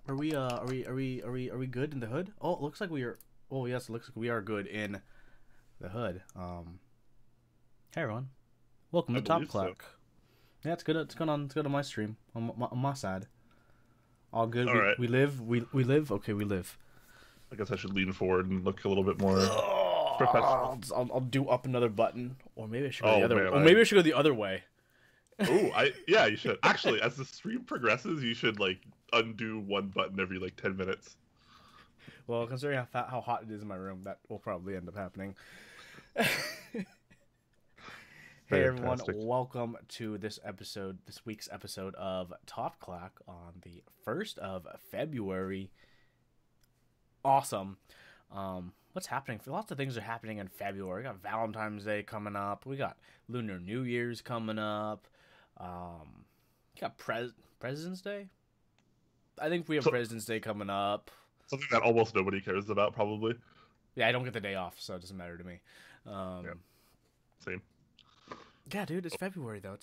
Are we good in the hood? Oh, it looks like we are. Oh yes, it looks like we are good in the hood. Hey everyone, welcome I to Top believe so. Clack. Yeah, it's good. It's good on my stream on my side. All good. All We right. we live. We live. Okay, we live. I guess I should lean forward and look a little bit more professional. I'll do up another button, or maybe I should go the Oh other. man, Or maybe I should go the other way. yeah, you should. Actually, as the stream progresses, you should like undo one button every like 10 minutes. Well, considering how hot it is in my room, that will probably end up happening. Hey everyone, Fantastic. welcome to this week's episode of Top Clack on the 1st of February. Awesome. What's happening? Lots of things are happening in February. We got Valentine's Day coming up. We got Lunar New Year's coming up. We got President's Day. I think we have So, President's Day coming up. something that almost nobody cares about, probably. Yeah, I don't get the day off, so it doesn't matter to me. Yeah, same. Yeah, dude, it's February though.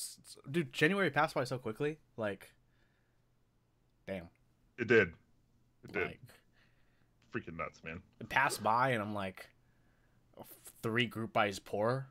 Dude, January passed by so quickly. Like, damn. It did. It did. Like, Freaking nuts, man. it passed by, and I'm like, 3 group buys poor.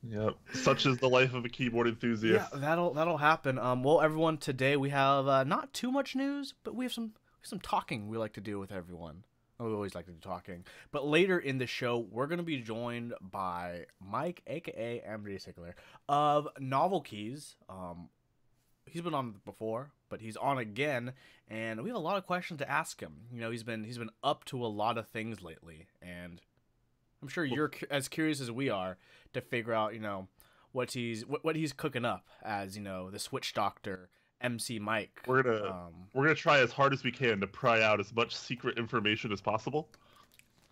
Yep. Such is the life of a keyboard Yeah, enthusiast. that'll happen. Well, everyone, today we have not too much news, but we have some talking we like to do with everyone. We always like to do talking. But later in the show, we're gonna be joined by Mike, aka mgsickler, of Novel Keys. He's been on before, but he's on again, and we have a lot of questions to ask him. You know, he's been up to a lot of things lately, and I'm sure you're as curious as we are to figure out, you know, what he's cooking up as, you know, the Switch Doctor, MC Mike. We're gonna try as hard as we can to pry out as much secret information as possible,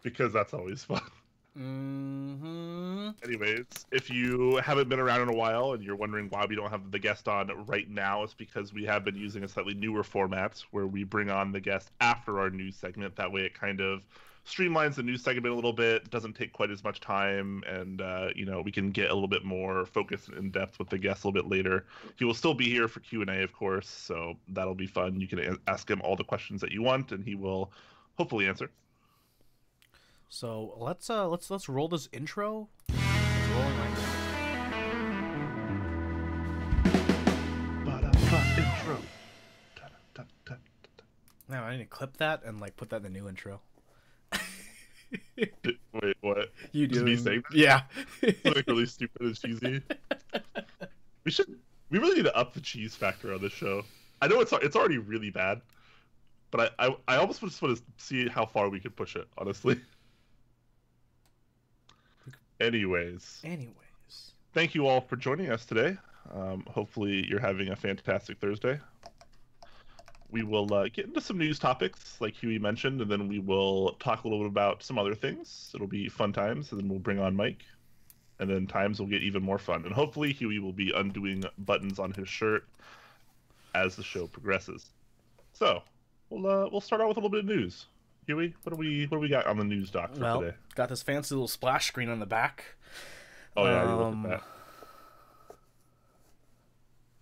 because that's always fun. Mm-hmm. Anyways, if you haven't been around in a while and you're wondering why we don't have the guest on right now, it's because we have been using a slightly newer format where we bring on the guest after our news segment. That way it kind of streamlines the news segment a little bit, doesn't take quite as much time, and we can get a little bit more focused and in depth with the guest a little bit later. He will still be here for Q&A, of course, so that'll be fun. You can ask him all the questions that you want, and he will hopefully answer. So let's roll this intro. It's rolling right Intro. now. I need to clip that and like put that in the new intro. Wait, what? You Just do? me saying that? Yeah. Something really stupid and cheesy. We really need to up the cheese factor on this show. I know it's already really bad, but I almost just want to see how far we can push it, honestly. Anyways, thank you all for joining us today. Hopefully you're having a fantastic Thursday. We will get into some news topics, like Huey mentioned, and then we will talk a little bit about some other things. It'll be fun times, and then we'll bring on Mike, and then times will get even more fun. And hopefully Huey will be undoing buttons on his shirt as the show progresses. So we'll start out with a little bit of news. Huey, what do we got on the news doc for today? Got this fancy little splash screen on the back. Oh yeah, you look at that.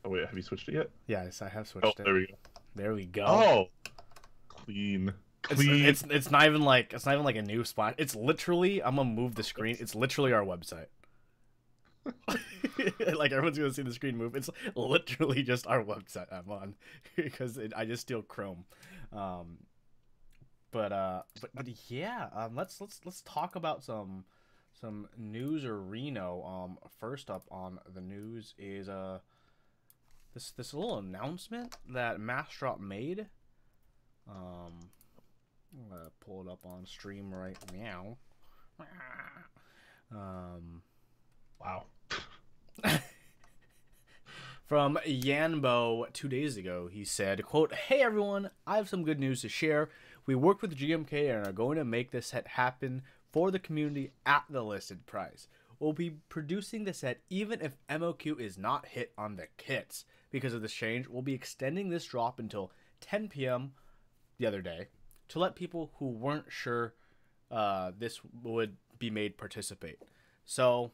Oh wait, have you switched it yet? Yes, I have switched it. There we go. There we go. Oh, clean. It's not even like a new splash. It's literally, I'm gonna move the screen. It's literally our website. Like everyone's gonna see the screen move. It's literally just our website I'm on because I just steal Chrome. But yeah, let's talk about some news or Reno. First up on the news is this little announcement that Massdrop made. I'm gonna pull it up on stream right now. Wow. From Yanbo 2 days ago, he said, quote, "Hey everyone, I have some good news to share. We worked with GMK and are going to make this set happen for the community at the listed price. We'll be producing the set even if MOQ is not hit on the kits. Because of this change, we'll be extending this drop until 10 p.m. the other day to let people who weren't sure this would be made participate." So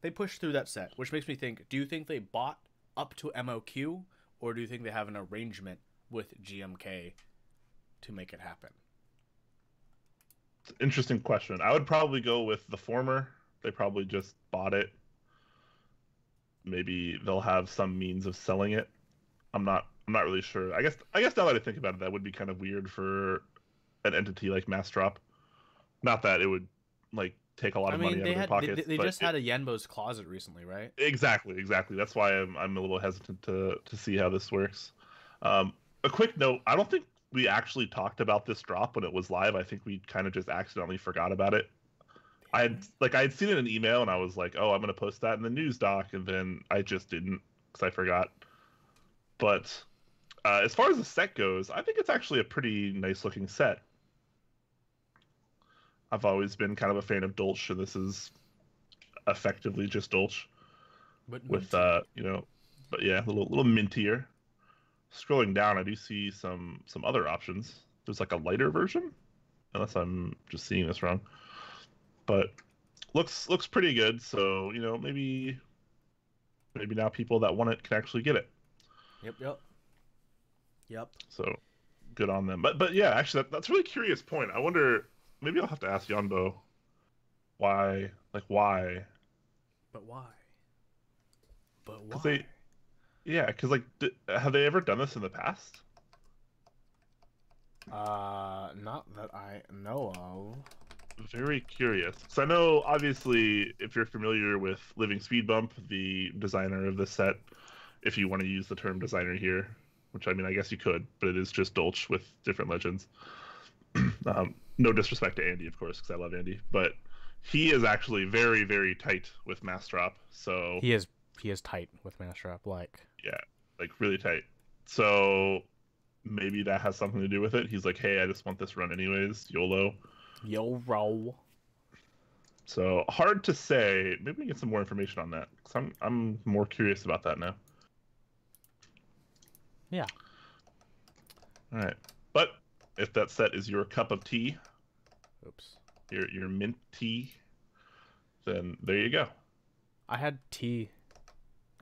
they pushed through that set, which makes me think, do you think they bought up to MOQ, or do you think they have an arrangement with GMK to make it happen? It's an interesting question. I would probably go with the former. They probably just bought it. Maybe they'll have some means of selling it. I'm not really sure. I guess now that I think about it, that would be kind of weird for an entity like Massdrop. Not that it would like take a lot of money out of their pockets. They just had a Yenbo's Closet recently, right? Exactly. That's why I'm a little hesitant to see how this works. A quick note: I don't think we actually talked about this drop when it was live. I think we kind of just accidentally forgot about it. I had seen it in an email and I was like, oh, I'm gonna post that in the news doc, and then I just didn't because I forgot. But as far as the set goes, I think it's actually a pretty nice looking set. I've always been kind of a fan of Dolch, and this is effectively just Dolch, but with but yeah, a little mintier. Scrolling down, I do see some other options. There's like a lighter version, unless I'm just seeing this wrong. But looks pretty good. So maybe now people that want it can actually get it. Yep. So good on them. But yeah, actually that's a really curious point. I wonder. Maybe I'll have to ask Yonbo why. But why? Because have they ever done this in the past? Not that I know of. Very curious. Because I know, obviously, if you're familiar with Living Speed Bump, the designer of this set, if you want to use the term designer here, which I mean, I guess you could, but it is just Dolch with different legends. No disrespect to Andy, of course, because I love Andy, but he is actually very, very tight with Massdrop. So he is tight with Massdrop, really tight. So maybe that has something to do with it. He's like, hey, I just want this run anyways, YOLO. So hard to say. Maybe we can get some more information on that, because I'm more curious about that now. Yeah. All right, but if that set is your cup of tea, your mint tea, then there you go. I had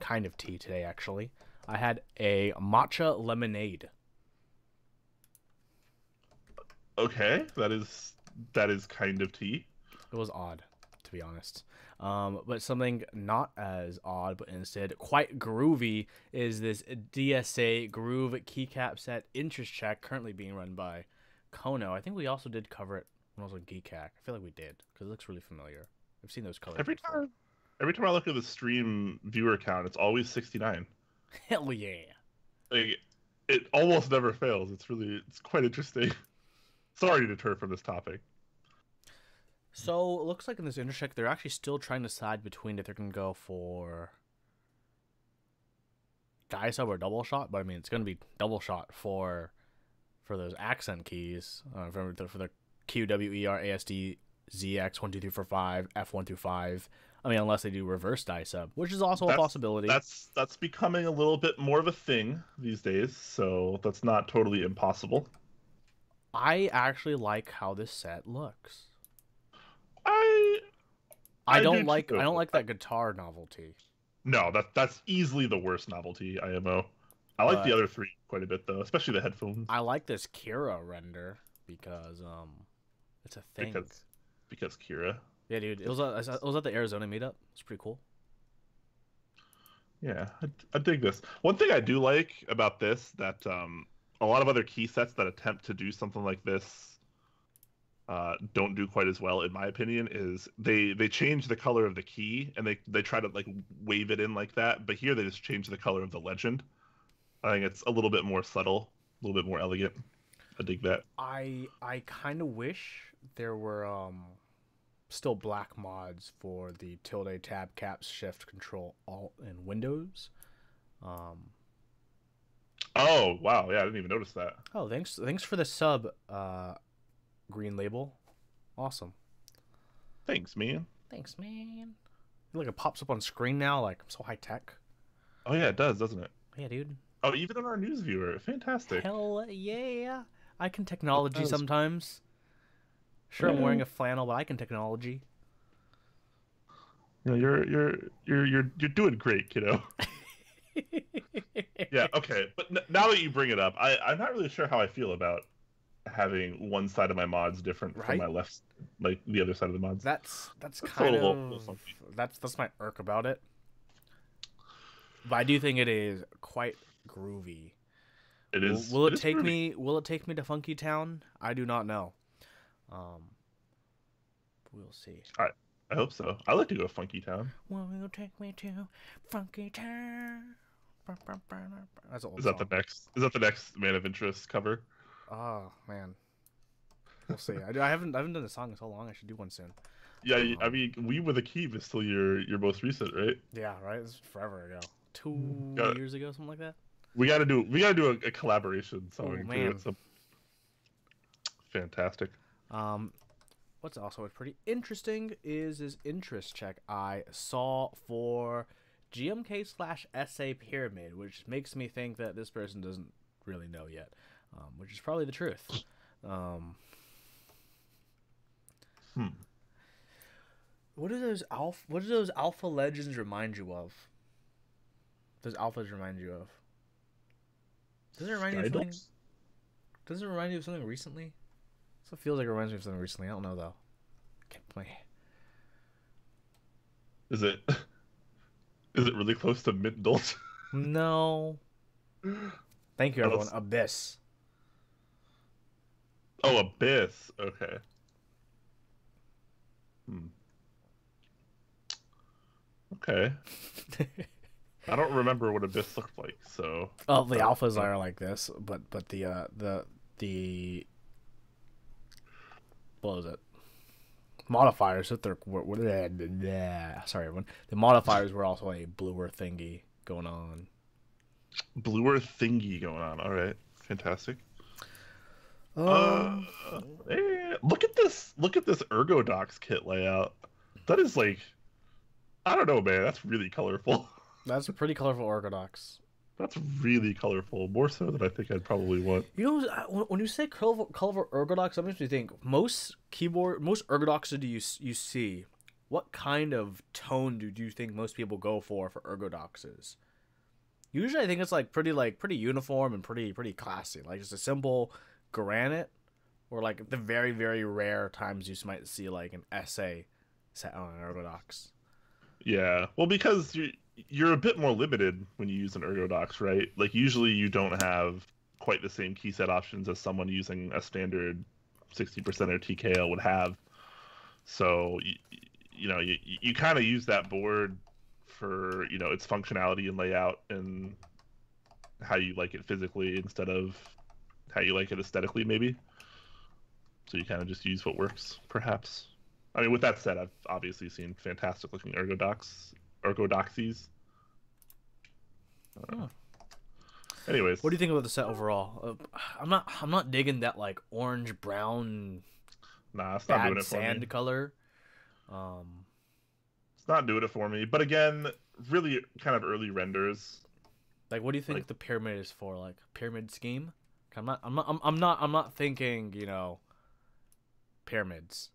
kind of tea today, actually. I had a matcha lemonade. Okay, that is kind of tea. It was odd, to be honest. But something not as odd, but instead quite groovy, is this DSA Groove Keycap set interest check currently being run by Kono. I think we also did cover it when I was on Geekhack. I feel like we did, because it looks really familiar. I've seen those colors before. Every time I look at the stream viewer count, it's always 69. Hell yeah! Like, it almost never fails. It's quite interesting. Sorry to deter from this topic. So it looks like in this intercheck, they're actually still trying to decide between if they're going to go for die sub or double shot. But I mean, it's going to be double shot for those accent keys, for the Q, W, E, R, A, S, D, Z, X, 1, 2, 3, 4, 5, F, 1 through 5. I mean, unless they do reverse die sub, which is also a possibility. That's becoming a little bit more of a thing these days, so that's not totally impossible. I actually like how this set looks. I don't like that guitar novelty. No, that's easily the worst novelty, IMO. I like the other three quite a bit though, especially the headphones. I like this Kira render because it's a thing. Because Kira. Yeah, dude. It was at the Arizona meetup. It's pretty cool. Yeah, I dig this. One thing I do like about this that a lot of other key sets that attempt to do something like this don't do quite as well, in my opinion, is they change the color of the key and they try to like wave it in like that, but here they just change the color of the legend. I think it's a little bit more subtle, a little bit more elegant. I dig that. I kind of wish there were still black mods for the tilde, tab, caps, shift, control, alt, and Windows. Oh wow, yeah, I didn't even notice that. Oh, thanks for the sub, Green Label. Awesome. Thanks, man. Look, it pops up on screen now. Like, I'm so high tech. Oh yeah, it does, doesn't it? Yeah, dude. Oh, even on our news viewer, fantastic. Hell yeah! I can technology sometimes. Sure, I'm wearing a flannel, but I can technology. You know, you're doing great, kiddo. Yeah, okay. But now that you bring it up, I'm not really sure how I feel about having one side of my mods different from Right? my left, like the other side of the mods. That's That's a kind little of funky. that's my irk about it. But I do think it is quite groovy. It is. Will It it is take groovy. me? Will it take me to Funky Town? I do not know. Um, we'll see. I hope so. I like to go to Funky Town. Will you take me to Funky Town? That's an old Is that song. Is that the next Man of Interest cover? Oh man, we'll see. I haven't done a song in so long. I should do one soon. Yeah, I mean, We Were the Key is still your most recent, right? Yeah, right. It's forever ago. Got 2 years ago, something like that. We gotta do a collaboration song Oh too. man. It's fantastic. What's also pretty interesting is this interest check I saw for GMK/SA Pyramid, which makes me think that this person doesn't really know yet, which is probably the truth. What do those alpha legends remind you of? Does alphas remind you of? Does it remind you of something? Does it remind you of something recently? So it feels like it reminds me of something recently. I don't know though. Can't play. Is it is it really close to Mint Dolch? No. Thank you, everyone. Abyss. Oh, Abyss. Okay. Okay. I don't remember what Abyss looked like, so. Oh, the alphas are like this, but the what was it? Modifiers. Sorry, everyone. The modifiers were also a bluer thingy going on. Bluer thingy going on. All right, fantastic. Look at this! Look at this Ergodox kit layout. That is like, I don't know, man. That's really colorful. That's a pretty colorful Ergodox. That's really colorful, more so than I think I'd probably want. You know, when you say colorful Ergodox, that makes me think most Ergodoxes do you see? What kind of tone do you think most people go for Ergodoxes? Usually, I think it's pretty uniform and pretty classy, like just a simple granite, or like the very very rare times you might see like an SA set on an Ergodox. Yeah, well, because you're a bit more limited when you use an Ergodox, right? Like usually you don't have quite the same key set options as someone using a standard 60% or TKL would have. So you kind of use that board for its functionality and layout and how you like it physically instead of how you like it aesthetically, maybe. So you kind of just use what works, perhaps. I mean, with that said, I've obviously seen fantastic looking Ergodoxies. Anyways, what do you think about the set overall? I'm not digging that like orange brown. Nah, it's not doing it for sand me. Color. It's not doing it for me. But again, really kind of early renders. Like, what do you think the pyramid is for? Like pyramid scheme? I'm not thinking pyramids.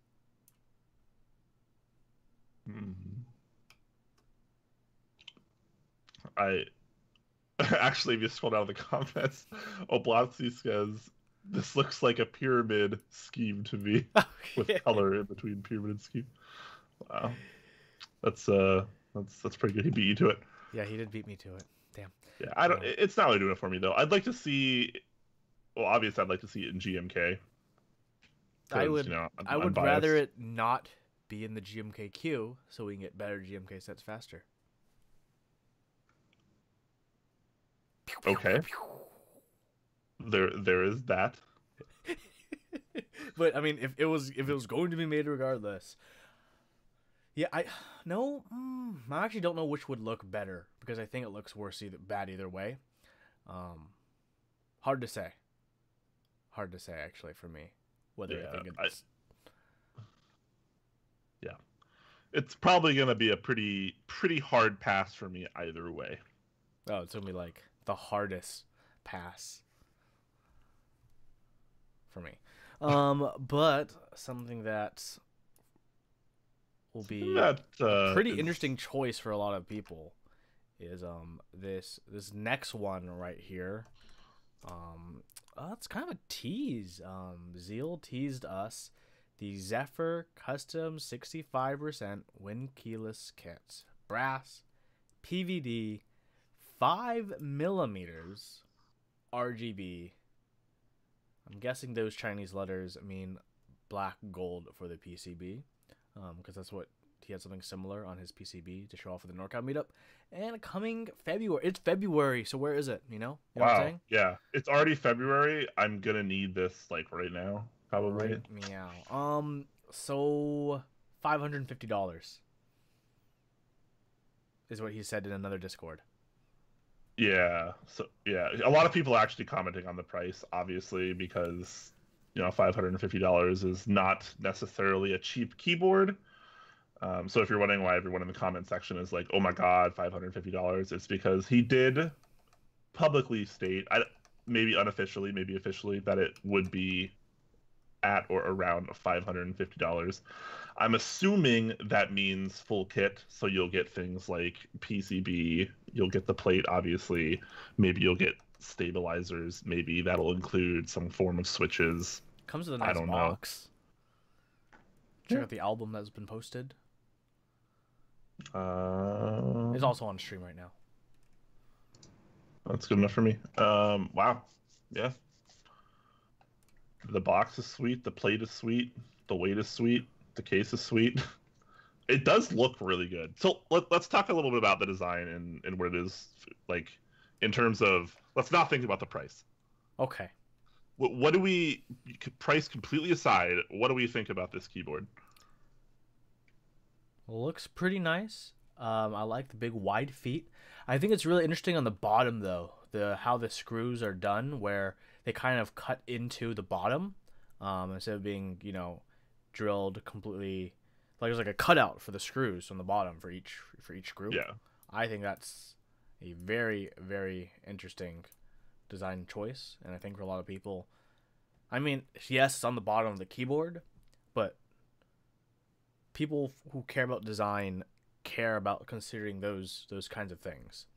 I actually, if you scroll down the comments, Oblonsky says this looks like a pyramid scheme to me with color in between pyramid and scheme. Wow, that's pretty good. He beat you to it. Yeah, he did beat me to it. Damn. Yeah, I don't. It's not really doing it for me though. I'd like to see. Well, obviously, I'd like to see it in GMK. I would rather it not be in the GMK queue so we can get better GMK sets faster. Okay. There is that. But I mean, if it was going to be made regardless, yeah, I actually don't know which would look better because I think it looks bad either way. Hard to say actually for me whether I think it's. Yeah, it's probably gonna be a pretty hard pass for me either way. Oh, it's gonna be like the hardest pass for me. But something that will be a pretty interesting choice for a lot of people is this next one right here. It's kind of a tease. Zeal teased us the Zephyr Customs 65% wind keyless kits, brass, PVD, 5mm, RGB. I'm guessing those Chinese letters mean black gold for the PCB, because that's what he had, something similar on his PCB to show off for the SoCal Meetup. And coming February, it's February, so where is it? You know wow. What I'm saying? Yeah, it's already February. I'm gonna need this like right now, probably. Right, meow. So $550 is what he said in another Discord. Yeah. So yeah, a lot of people are actually commenting on the price, obviously, because $550 is not necessarily a cheap keyboard. So if you're wondering why everyone in the comment section is like, "Oh my God, $550," it's because he did publicly state, maybe unofficially, maybe officially, that it would be at or around $550. I'm assuming that means full kit, so you'll get things like PCB, you'll get the plate, obviously, maybe you'll get stabilizers, maybe that'll include some form of switches. Comes with a nice box. Check out the album that's been posted. It's also on stream right now. That's good enough for me. Wow. Yeah. The box is sweet. The plate is sweet. The weight is sweet. The case is sweet. It does look really good. So let's talk a little bit about the design and what it is like in terms of. Let's not think about the price. Okay. What do we, price completely aside, what do we think about this keyboard? Looks pretty nice. I like the big wide feet. I think it's really interesting on the bottom though, how the screws are done, where they kind of cut into the bottom, instead of being drilled completely. Like there's like a cutout for the screws on the bottom for each screw. Yeah. I think that's a very, very interesting design choice, and I think for a lot of people, I mean, yes, it's on the bottom of the keyboard, but people who care about design care about considering those kinds of things.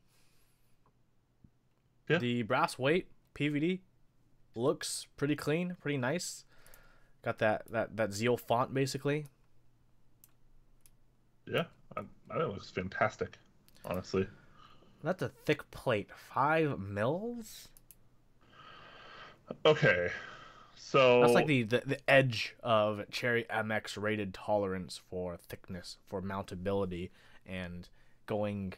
Yeah. The brass weight PVD looks pretty clean, pretty nice. Got that Zeal font basically. Yeah, I think it looks fantastic, honestly. That's a thick plate, 5mm. Okay, so that's like the edge of Cherry MX rated tolerance for thickness, for mountability, and going,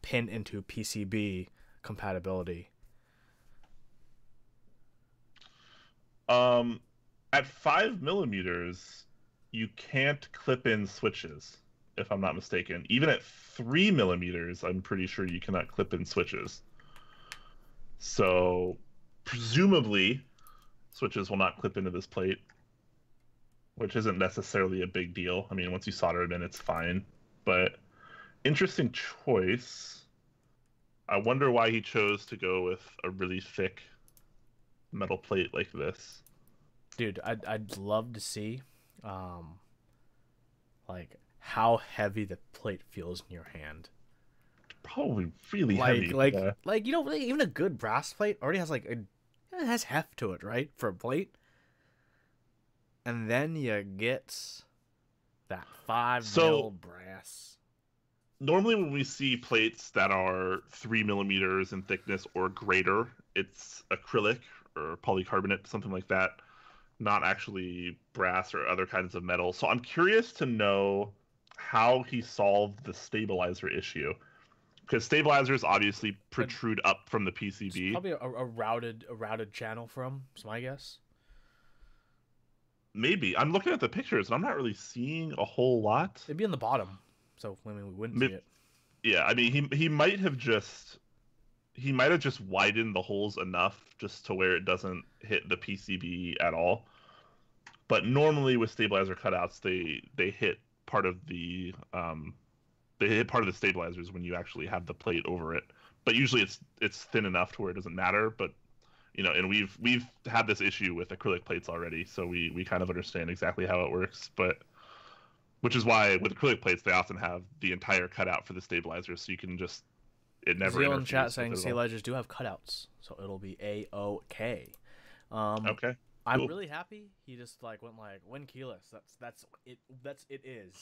pin into PCB compatibility. At 5mm, you can't clip in switches, if I'm not mistaken. Even at 3mm, I'm pretty sure you cannot clip in switches. So presumably switches will not clip into this plate, which isn't necessarily a big deal. I mean, once you solder it in, it's fine. But interesting choice. I wonder why he chose to go with a really thick metal plate like this. Dude, I'd love to see like how heavy the plate feels in your hand. Probably really heavy. Like even a good brass plate already has it has heft to it, right? For a plate. And then you get that 5mm brass. Normally when we see plates that are 3mm in thickness or greater, it's acrylic or polycarbonate, something like that. Not actually brass or other kinds of metal. So I'm curious to know how he solved the stabilizer issue. Because stabilizers obviously protrude up from the PCB. It's probably a routed channel from, is my guess. Maybe. I'm looking at the pictures and I'm not really seeing a whole lot. It'd be on the bottom, so we wouldn't see it. Yeah, I mean he might have just widened the holes enough just to where it doesn't hit the PCB at all. But normally with stabilizer cutouts, they hit part of the stabilizers when you actually have the plate over it. But usually it's thin enough to where it doesn't matter. But and we've had this issue with acrylic plates already, so we kind of understand exactly how it works. But Which is why with acrylic plates they often have the entire cutout for the stabilizer, so you can just it never Zeal in interferes chat saying with it at all. stabilizers do have cutouts, so it'll be A-OK. Okay. I'm Cool. really happy he just like went like when keyless. That's it is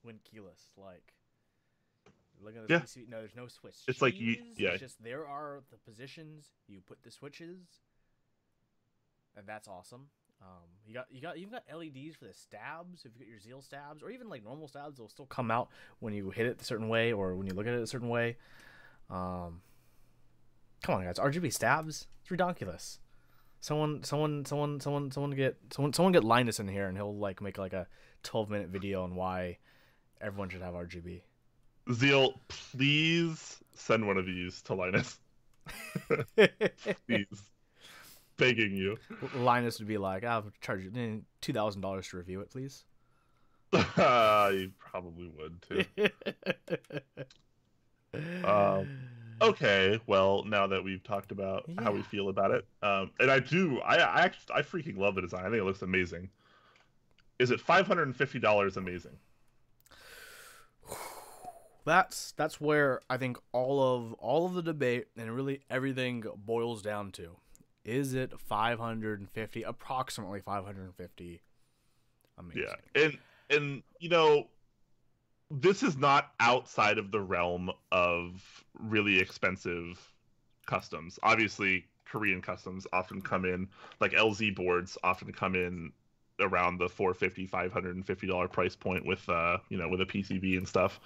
when keyless. Like look at the Yeah. PCB. No, there's no switch. It's like you, yeah. It's just there are the positions. You put the switches, and that's awesome. You've got LEDs for the stabs. If you get your Zeal stabs, or even like normal stabs, they'll still come out when you hit it a certain way, or when you look at it a certain way. Come on, guys, RGB stabs. It's ridiculous. Someone get Linus in here, and he'll like make like a 12-minute video on why everyone should have RGB. Zeal, please send one of these to Linus. Please. Begging you. Linus would be like, I'll charge you $2,000 to review it, please. You probably would too. Okay, well, now that we've talked about how we feel about it, and I freaking love the design. I think it looks amazing. Is it $550 amazing? That's where I think all of the debate and really everything boils down to. Is it 550? Approximately 550. Amazing. Yeah, and you know, this is not outside of the realm of really expensive customs. Obviously, Korean customs often come in, like LZ boards often come in around the $450, $550 price point with you know, with a PCB and stuff.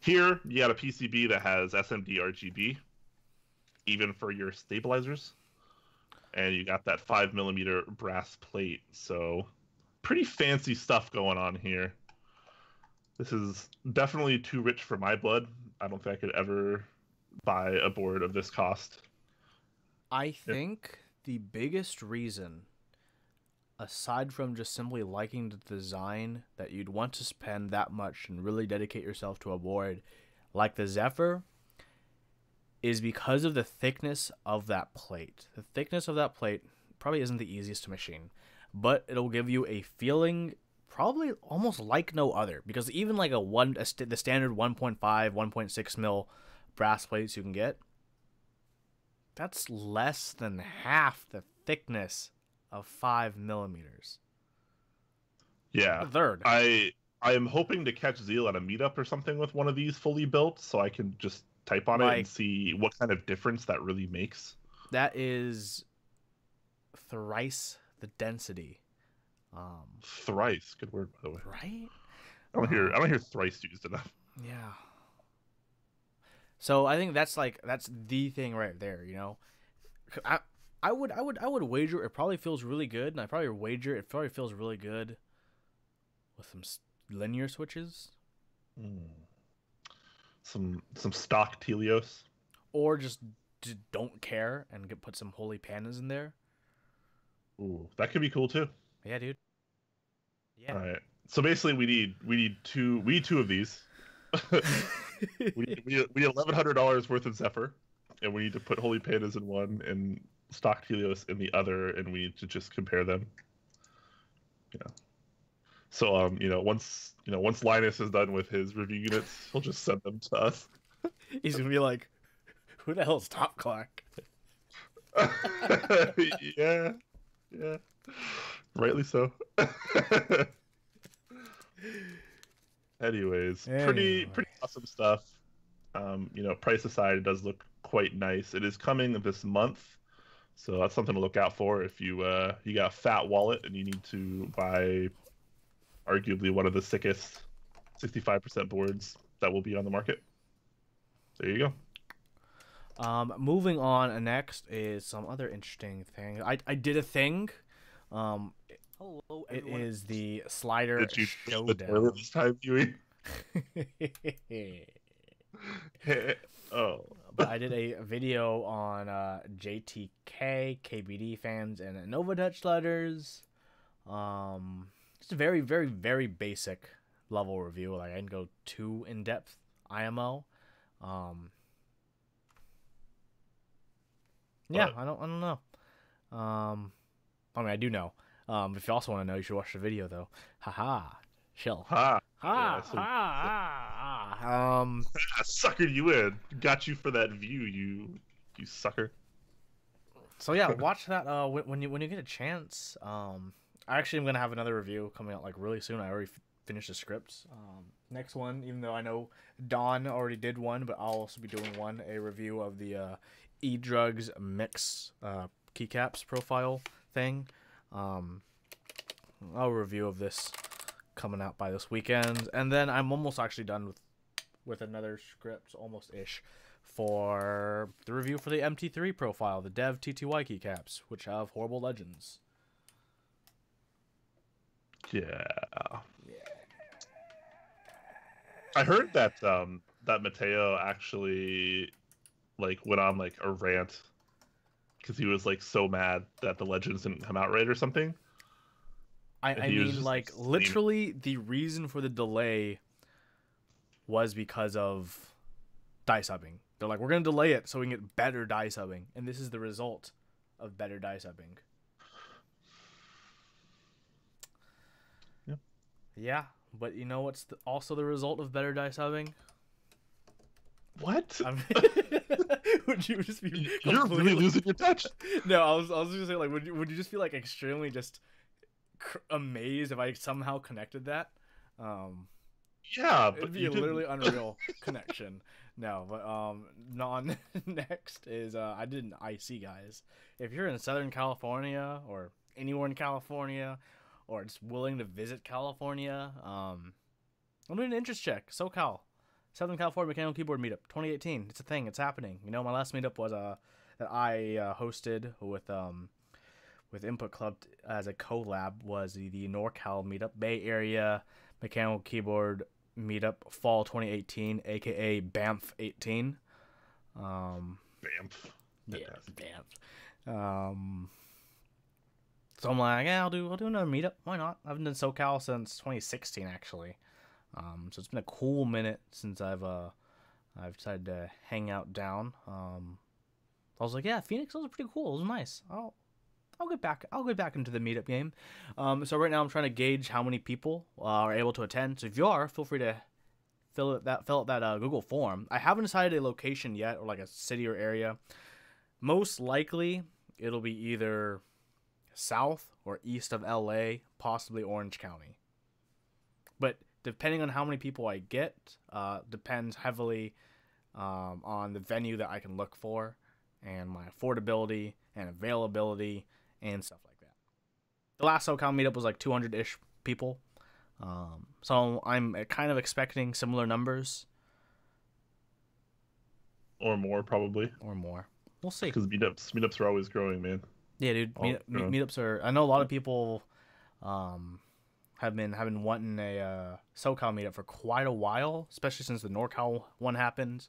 Here, you got a PCB that has SMD RGB, even for your stabilizers, and you got that 5mm brass plate. So, pretty fancy stuff going on here. This is definitely too rich for my blood. I don't think I could ever buy a board of this cost. I think the biggest reason, aside from just simply liking the design, that you'd want to spend that much and really dedicate yourself to a board like the Zephyr, is because of the thickness of that plate. The thickness of that plate probably isn't the easiest to machine, but it'll give you a feeling probably almost like no other, because even like the standard 1.5, 1.6 mil brass plates you can get, that's less than half the thickness of 5mm. Yeah. A third. I am hoping to catch Zeal at a meetup or something with one of these fully built, so I can just type on it and see what kind of difference that really makes. That is thrice the density. Thrice, good word, by the way. Right? I don't hear thrice used enough. Yeah. So I think that's the thing right there, you know. I would wager it probably feels really good, and I probably wager it probably feels really good with some linear switches. Some stock Telios. Or just don't care and put some holy pandas in there. Ooh, that could be cool too. Yeah, dude. Yeah. All right. So basically, we need two of these. we need $1,100 worth of Zephyr, and we need to put holy pandas in one and stock Telios in the other, and we need to just compare them. Yeah. So once Linus is done with his review units, he'll just send them to us. He's gonna be like, "Who the hell's Top Clack?" Yeah. Rightly so. Anyways, pretty awesome stuff. Price aside, it does look quite nice. It is coming this month, so that's something to look out for if you got a fat wallet and you need to buy arguably one of the sickest 65% boards that will be on the market. There you go. Moving on, next is some other interesting thing. I did a thing. Hello, it everyone. is the slider Did you Showdown. This time, Huey? Oh. But I did a video on JTK, KBD fans, and Nova Dutch sliders. Just a very, very, very basic level review. Like I didn't go too in depth IMO. Yeah, I don't know. I mean, I do know. If you also want to know, you should watch the video though. Haha, chill. Ha. Suckered you in. Got you for that view, you sucker. So yeah, watch that when you get a chance. I actually am gonna have another review coming out like really soon. I already finished the scripts. Next one, even though I know Don already did one, but I'll also be doing a review of the E-Drugs Mix Keycaps profile thing. A review of this coming out by this weekend, and then I'm almost actually done with another script, almost ish, for the review for the MT3 profile, the Dev TTY keycaps, which have horrible legends. Yeah. I heard that that Mateo actually like went on like a rant because he was like so mad that the legends didn't come out right or something. I mean, like, literally the reason for the delay was because of die subbing. They're like, we're going to delay it so we can get better die subbing. And this is the result of better die subbing. Yeah. Yeah, but you know what's also the result of better die subbing? What? Would you just be... You're really losing your touch. No, I was just gonna say, like, would you just be, like, extremely just amazed if I somehow connected that? Yeah, it'd be a literally unreal connection. No, but next is I did an IC, guys. If you're in Southern California or anywhere in California or just willing to visit California, I'm doing an interest check. SoCal, Southern California Mechanical Keyboard Meetup 2018. It's a thing. It's happening. You know, my last meetup was that I hosted with Input Club as a collab was the NorCal Meetup, Bay Area Mechanical Keyboard Meetup Fall 2018, aka BAMF 18. BAMF. Yeah, BAMF. So I'm like, yeah, I'll do another meetup. Why not? I haven't done SoCal since 2016 actually. So it's been a cool minute since I've decided to hang out down. I was like, yeah, Phoenix was pretty cool. It was nice. I'll get back into the meetup game. So right now I'm trying to gauge how many people are able to attend. So if you are, feel free to fill out that Google form. I haven't decided a location yet, or like a city or area. Most likely it'll be either south or east of LA, possibly Orange County. But depending on how many people I get, depends heavily on the venue that I can look for and my affordability and availability and stuff like that. The last SoCal meetup was like 200-ish people. So I'm kind of expecting similar numbers. Or more, probably. Or more. We'll see. Because meetups are always growing, man. Yeah, dude. Meetups are... I know a lot of people have been wanting a SoCal meetup for quite a while, especially since the NorCal one happened.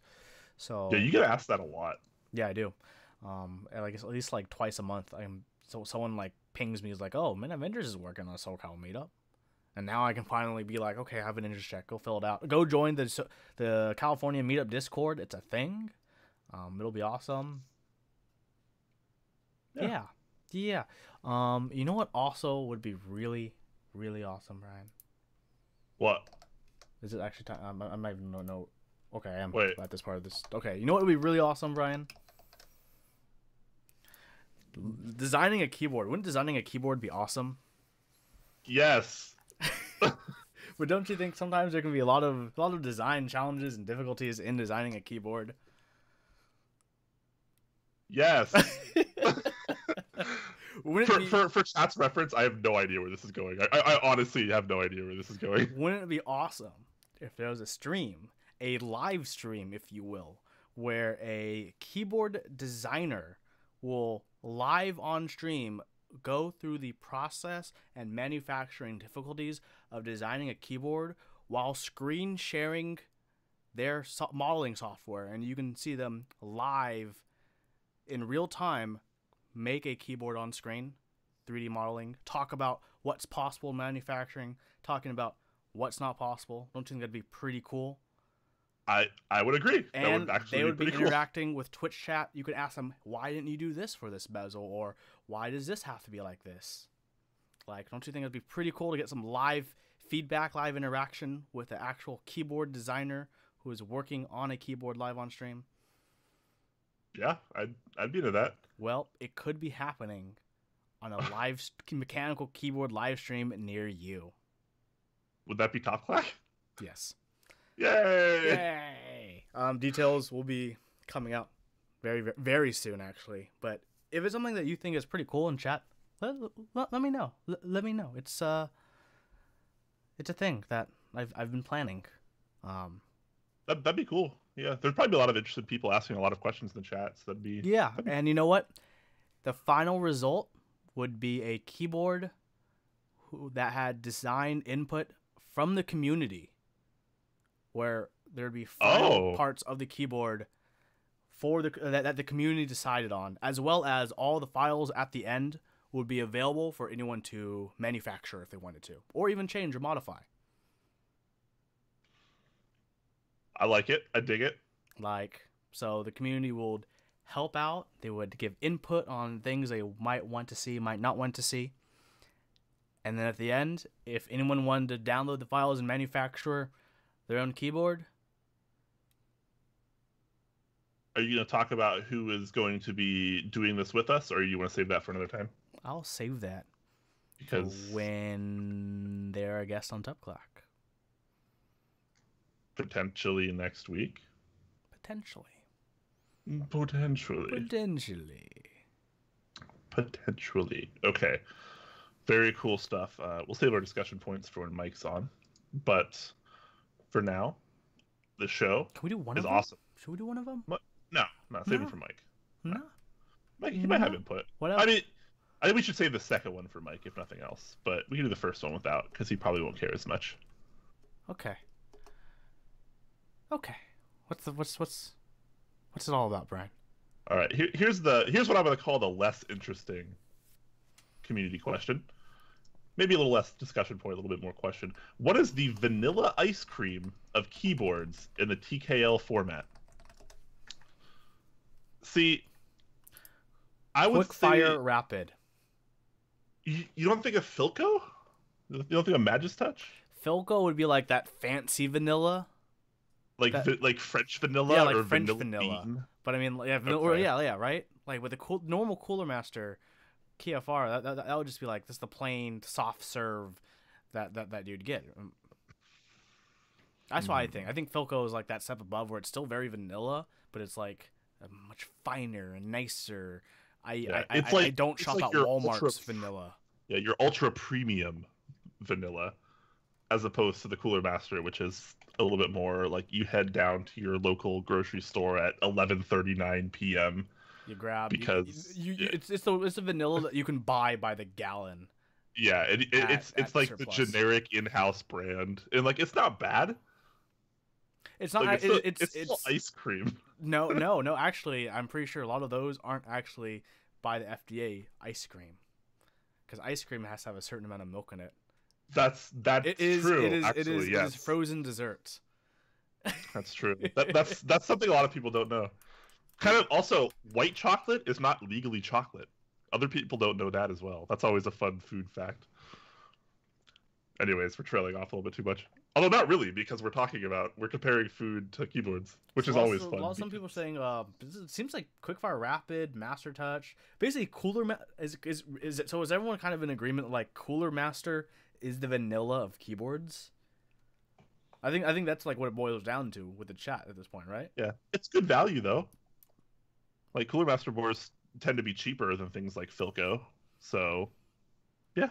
So yeah, you get asked that a lot. Yeah, I do. Like at least like twice a month. So someone like pings me, is like, "Oh, Mint Avengers is working on a SoCal meetup," and now I can finally be like, "Okay, I have an interest check. Go fill it out. Go join the California Meetup Discord. It's a thing. It'll be awesome." Yeah. You know what? Also, would be really, really awesome, Brian. What? Is it actually time? I might even know. Okay, I am at this part of this. Okay, you know what would be really awesome, Brian? Designing a keyboard. Wouldn't designing a keyboard be awesome? Yes. But don't you think sometimes there can be a lot of design challenges and difficulties in designing a keyboard? Yes. For chat's reference, I have no idea where this is going. I honestly have no idea where this is going. Wouldn't it be awesome if there was a stream, a live stream, if you will, where a keyboard designer will live on stream go through the process and manufacturing difficulties of designing a keyboard while screen sharing their modeling software, and you can see them live in real time make a keyboard on screen, 3D modeling, talk about what's possible in manufacturing, talking about what's not possible. Don't you think that'd be pretty cool? I would agree. And that would actually they would be cool. interacting with Twitch chat. You could ask them, why didn't you do this for this bezel? Or why does this have to be like this? Like, don't you think it'd be pretty cool to get some live feedback, live interaction with the actual keyboard designer who is working on a keyboard live on stream? Yeah, I'd be into that. Well, it could be happening on a live mechanical keyboard live stream near you. Would that be Top Clack? Yes. Yay! Details will be coming out very, very soon, actually. But if it's something that you think is pretty cool in chat, let me know. Let me know. It's a thing that I've been planning. That'd be cool. Yeah, there's probably a lot of interested people asking a lot of questions in the chat. So that'd be And you know what? The final result would be a keyboard that had design input from the community, where there'd be final parts of the keyboard for that the community decided on, as well as all the files at the end would be available for anyone to manufacture if they wanted to, or even change or modify. I like it. I dig it. So the community would help out. They would give input on things they might want to see, might not want to see. And then at the end, if anyone wanted to download the files and manufacture their own keyboard. Are you going to talk about who is going to be doing this with us, or you want to save that for another time? I'll save that. Because when they're a guest on Top Clack. Potentially next week? Potentially. Okay. Very cool stuff. We'll save our discussion points for when Mike's on. But for now, the show Can we do one is of them? awesome. Should we do one of them? No, save it for Mike. No. Mike, he might have input. What else? I think we should save the second one for Mike, if nothing else. But we can do the first one without, because he probably won't care as much. Okay. What's it all about, Brian? All right. Here's what I'm going to call the less interesting community question. Maybe a little less discussion point, a little bit more question. What is the vanilla ice cream of keyboards in the TKL format? See, I would say Quickfire Rapid. You don't think of Philco? You don't think of Magistouch? Philco would be like that fancy vanilla. Like French vanilla, yeah, like or French vanilla. Bean? But I mean, yeah, vanilla, Okay. yeah, right. Like with the normal Cooler Master KFR, that would just be like just the plain soft serve that you'd get. That's why I think Philco is like that step above, where it's still very vanilla, but it's like much finer and nicer. I don't shop at Walmart's vanilla. Yeah, your ultra premium vanilla, as opposed to the Cooler Master, which is a little bit more like you head down to your local grocery store at 11:39 p.m. You grab because it's the vanilla that you can buy by the gallon. Yeah, it's like surplus. The generic in-house brand, and like it's not bad. It's not. Like, it's still ice cream. No. Actually, I'm pretty sure a lot of those aren't actually by the FDA ice cream, because ice cream has to have a certain amount of milk in it. That's true. It is frozen desserts. That's true. That's something a lot of people don't know. Kind of also, white chocolate is not legally chocolate. Other people don't know that as well. That's always a fun food fact. Anyways, we're trailing off a little bit too much. Although not really, because we're comparing food to keyboards, which is always fun. Some people are saying, it seems like Quickfire Rapid, Master Touch, basically is everyone kind of in agreement like Cooler Master is the vanilla of keyboards? I think that's like what it boils down to with the chat at this point, right? Yeah, it's good value though. Like Cooler Master boards tend to be cheaper than things like Philco, so yeah.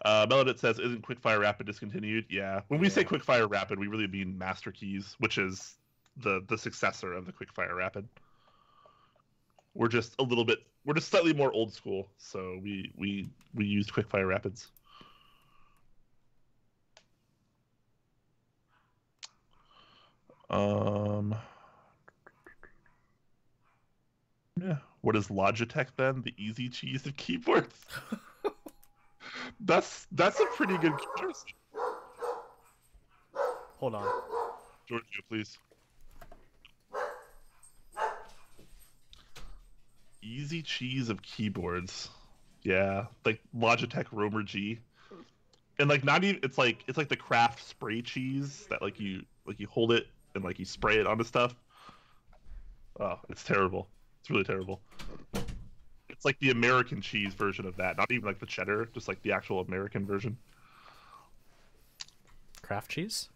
Melodit says, "Isn't Quickfire Rapid discontinued?" Yeah. When we say Quickfire Rapid, we really mean Master Keys, which is the successor of the Quickfire Rapid. We're just slightly more old school, so we used Quickfire Rapids. Yeah. What is Logitech then? The easy cheese of keyboards? That's a pretty good comparison. Hold on. Giorgio, please. Easy cheese of keyboards. Yeah, like Logitech Roamer G. And like not even it's like the Kraft spray cheese that like you hold it and like you spray it onto stuff. Oh, it's terrible. It's really terrible. It's like the American cheese version of that. Not even like the cheddar, just like the actual American version. Kraft cheese?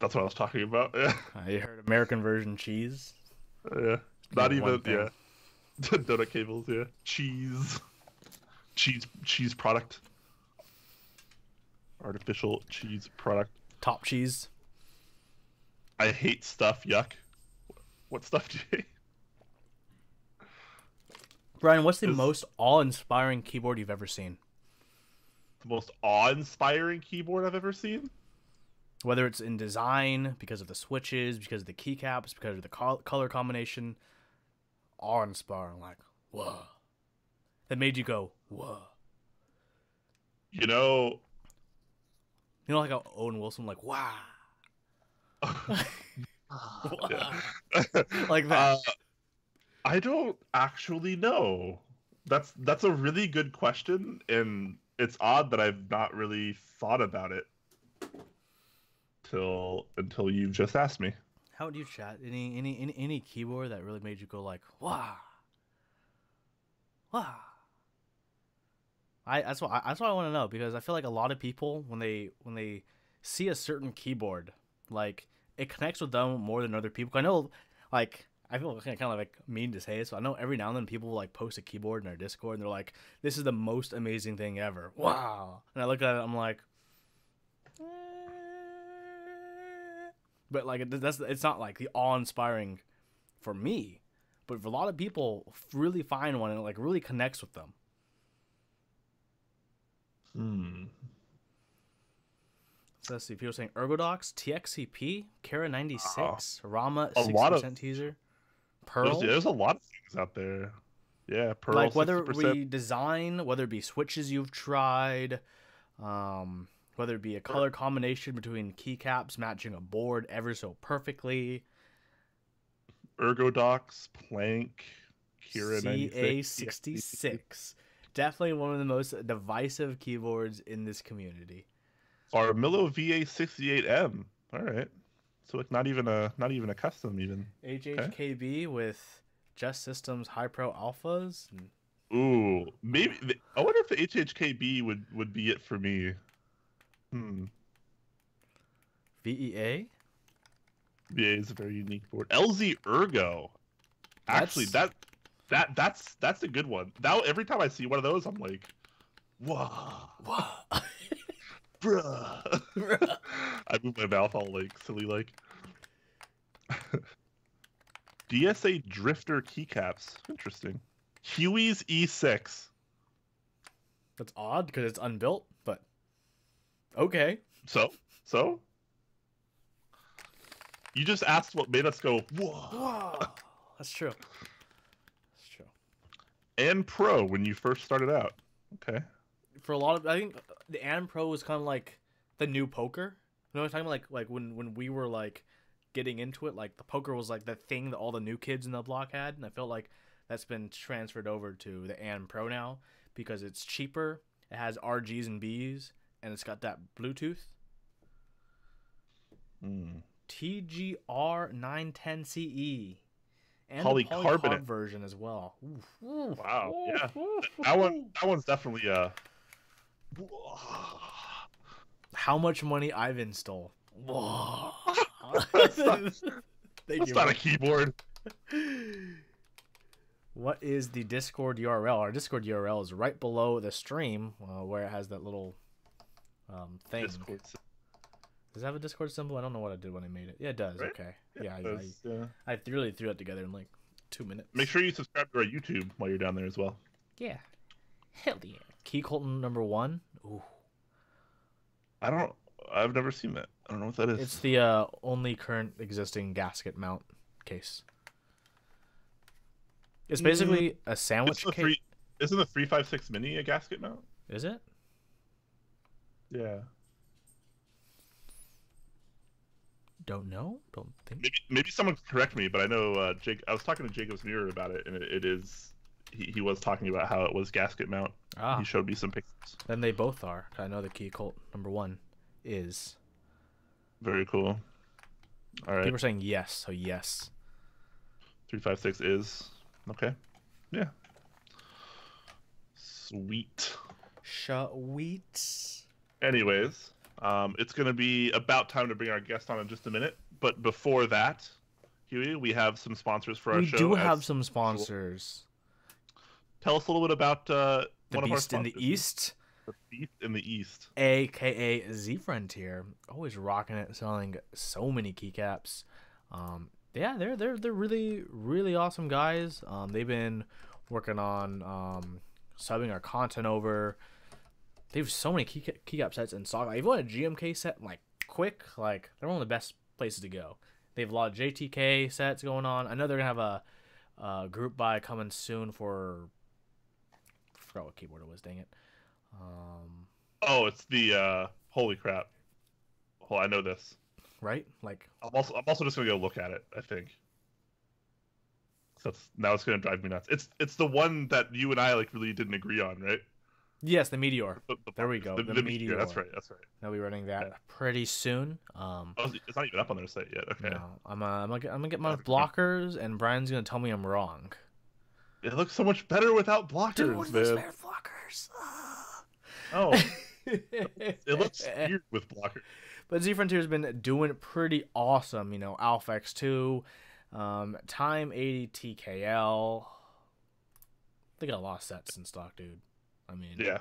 That's what I was talking about. Yeah. You heard American version cheese? Yeah. Not even yeah. Donut cables, yeah. Cheese product. Artificial cheese product. Top cheese. I hate stuff, yuck. What stuff do you hate? Brian, what's the most awe-inspiring keyboard you've ever seen? The most awe-inspiring keyboard I've ever seen? Whether it's in design, because of the switches, because of the keycaps, because of the color combination. Awe-inspiring, like, whoa. That made you go, whoa. You know, like how Owen Wilson, like, wow. Yeah. Like that. I don't actually know. That's a really good question, and it's odd that I've not really thought about it until you've just asked me. How would you chat? Any keyboard that really made you go like, wow, wow. That's what I want to know, because I feel like a lot of people when they see a certain keyboard, like it connects with them more than other people. I know, like. I feel kind of like mean to say it, so I know every now and then people will like post a keyboard in our Discord and they're like, "This is the most amazing thing ever!" Wow! And I look at it, I'm like, but like it's not like the awe-inspiring for me, but for a lot of people, really find one and it like really connects with them. So let's see. People saying Ergodox, TXCP, Kara 96, Rama 60% teaser. Pearl. There's a lot of things out there. Yeah, Pearl. Like whether 60%. we design, whether it be switches you've tried, whether it be a color combination between keycaps matching a board ever so perfectly. Ergodox, Plank, Kira CA66. Definitely one of the most divisive keyboards in this community. Armillo VA68M. All right. So like not even a custom even. HHKB with Just Systems High Pro Alphas. Ooh, maybe I wonder if the HHKB would be it for me. VEA. VEA is a very unique board. LZ Ergo. Actually, that's a good one. Now every time I see one of those, I'm like, whoa. Bruh. I move my mouth all like silly like. DSA Drifter keycaps. Interesting. Huey's E6. That's odd because it's unbuilt, but okay. So? You just asked what made us go, whoa. That's true. And Pro when you first started out. Okay. For a lot of, I think the An Pro was kind of like the new poker. You know what I'm talking about? Like when we were like getting into it, like the poker was like the thing that all the new kids in the block had, and I felt like that's been transferred over to the An Pro now because it's cheaper. It has RGs and Bs, and it's got that Bluetooth. TGR 910CE. And the polycarbonate version as well. Oof. Wow, yeah. That one's definitely How much money Ivan stole. That's not a keyboard. What is the Discord URL? Our Discord URL is right below the stream, where it has that little thing. Discord. Does it have a Discord symbol? I don't know what I did when I made it. Yeah, it does. Right? Okay. Yeah, I really threw it together in like 2 minutes. Make sure you subscribe to our YouTube while you're down there as well. Yeah. Hell yeah. Key Colton #1. Ooh. I've never seen that. I don't know what that is. It's the only current existing gasket mount case. It's basically a sandwich case. Isn't the 356 Mini a gasket mount? Is it? Yeah. Don't know. Don't think. Maybe someone can correct me, but I know Jake. I was talking to Jacob's Mirror about it, and it is he was talking about how it was gasket mount. He showed me some pictures. Then they both are. I know the key cult #1 is. Very cool. All right. People are saying yes, so yes. 356 is okay. Yeah. Sweet. Sweet. Anyways, it's gonna be about time to bring our guest on in just a minute. But before that, Huey, we have some sponsors for our show. We do have some sponsors. Tell us a little bit about the one of our Beast in the East. The Beast in the East, aka Z Frontier, always rocking it, selling so many keycaps. Yeah, they're really awesome guys. They've been working on subbing our content over. They have so many keycap sets in SoCal. If you want a GMK set, like quick, like they're one of the best places to go. They have a lot of JTK sets going on. I know they're gonna have a group buy coming soon for. I forgot what keyboard it was. Dang it. Oh, it's the holy crap. Well, I know this. Right? Like I'm also just gonna go look at it. I think. Now it's gonna drive me nuts. It's the one that you and I like really didn't agree on, right? Yes, the Meteor. There we go. The Meteor. That's right. They'll be running that pretty soon. It's not even up on their site yet. Okay. No, I'm gonna get my blockers, and Brian's gonna tell me I'm wrong. It looks so much better without blockers, Dude, what man. better blockers? Oh, it looks weird with blockers. But Z Frontier's been doing pretty awesome. You know, Alpha X2, Time 80 TKL. They got a lot of sets in stock, dude. I mean, yeah.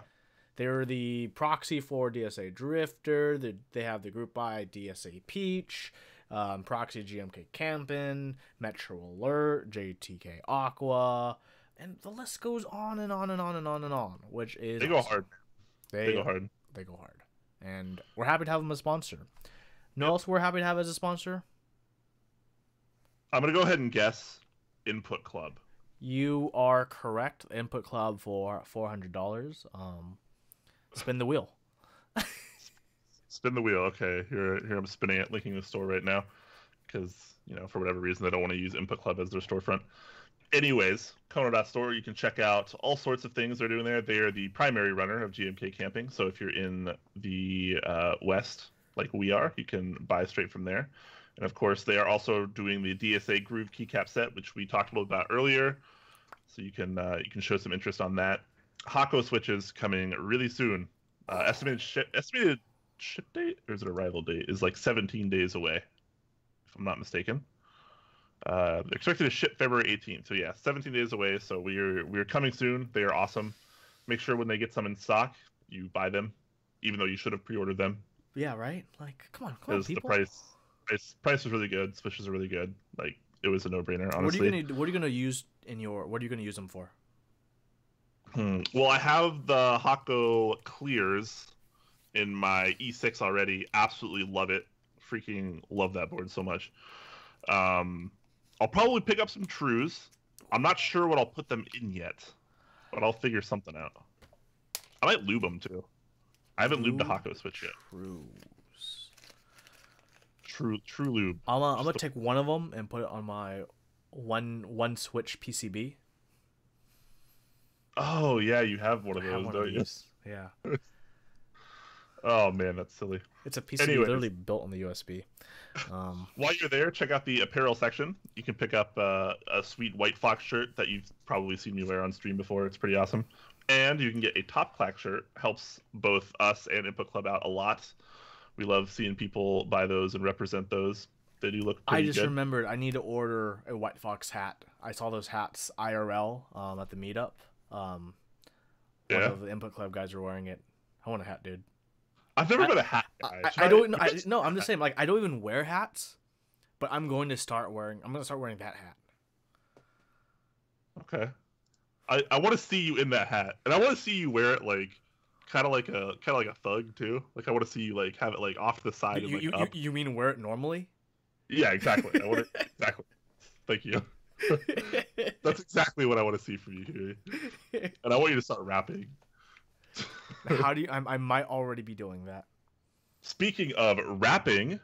They're the proxy for DSA Drifter. They have the group buy DSA Peach, proxy GMK Campin, Metro Alert, JTK Aqua, and the list goes on and on and on and on and on. Which is they go awesome. hard. They go hard. They go hard, and we're happy to have them as a sponsor. You know what else we're happy to have as a sponsor? I'm gonna go ahead and guess Input Club. You are correct. Input Club for $400. Spin the wheel. Spin the wheel. Okay, here I'm spinning it, linking the store right now, because for whatever reason they don't want to use Input Club as their storefront. Anyways, Kona.store, you can check out all sorts of things they're doing there. They are the primary runner of GMK Camping, so if you're in the West, like we are, you can buy straight from there. And of course, they are also doing the DSA Groove keycap set, which we talked a little about earlier. So you can show some interest on that. Hako switches coming really soon. Estimated ship date, or is it arrival date, is like 17 days away, if I'm not mistaken. They're expected to ship February 18th. So yeah, 17 days away. So we're coming soon. They are awesome. Make sure when they get some in stock, you buy them, even though you should have pre-ordered them. Yeah, right. Like, come on, people. The price was really good. Switches are really good. Like, it was a no-brainer, honestly. What are you gonna use What are you gonna use them for? Well, I have the Hako clears in my E6 already. Absolutely love it. Freaking love that board so much. I'll probably pick up some trues. I'm not sure what I'll put them in yet, but I'll figure something out. I might lube them too. I haven't lubed the Hako switch yet. True lube. I'm gonna take one of them and put it on my one switch PCB. Oh yeah, you have one of those, don't you? Yeah. Oh man, that's silly. It's a PCB literally built on the USB. While you're there, check out the apparel section. You can pick up a sweet White Fox shirt that you've probably seen me wear on stream before. It's pretty awesome. And you can get a Top Clack shirt. Helps both us and Input Club out a lot. We love seeing people buy those and represent those. They do look pretty good. Remembered I need to order a White Fox hat. I saw those hats IRL at the meetup. One of the Input Club guys were wearing it. I want a hat, dude. I've never been a hat guy. I'm just saying, like, I don't even wear hats, but I'm going to start wearing that hat. Okay. I want to see you in that hat, and I want to see you wear it like kind of like a thug too. Like, I want to see you like have it like off to the side and like up. You mean wear it normally? Yeah, exactly. Exactly. Thank you. That's exactly what I want to see from you, and I want you to start rapping. How do you? I might already be doing that. Speaking of rapping,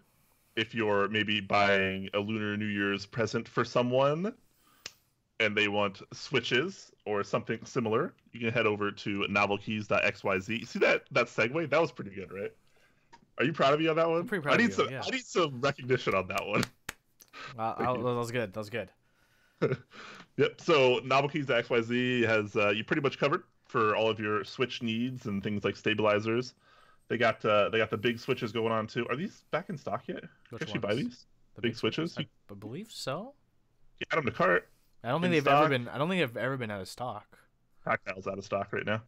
if you're maybe buying a Lunar New Year's present for someone, and they want switches or something similar, you can head over to novelkeys.xyz. See that segue? That was pretty good, right? Are you proud of me on that one? I'm pretty proud of you. I need some recognition on that one. That was good. That was good. Yep. So novelkeys.xyz has you pretty much covered for all of your switch needs and things like stabilizers. They got the big switches going on too. Are these back in stock yet? Can you buy these? The big switches? I believe so. Add them to cart. I don't think they've ever been out of stock. Tactile's out of stock right now.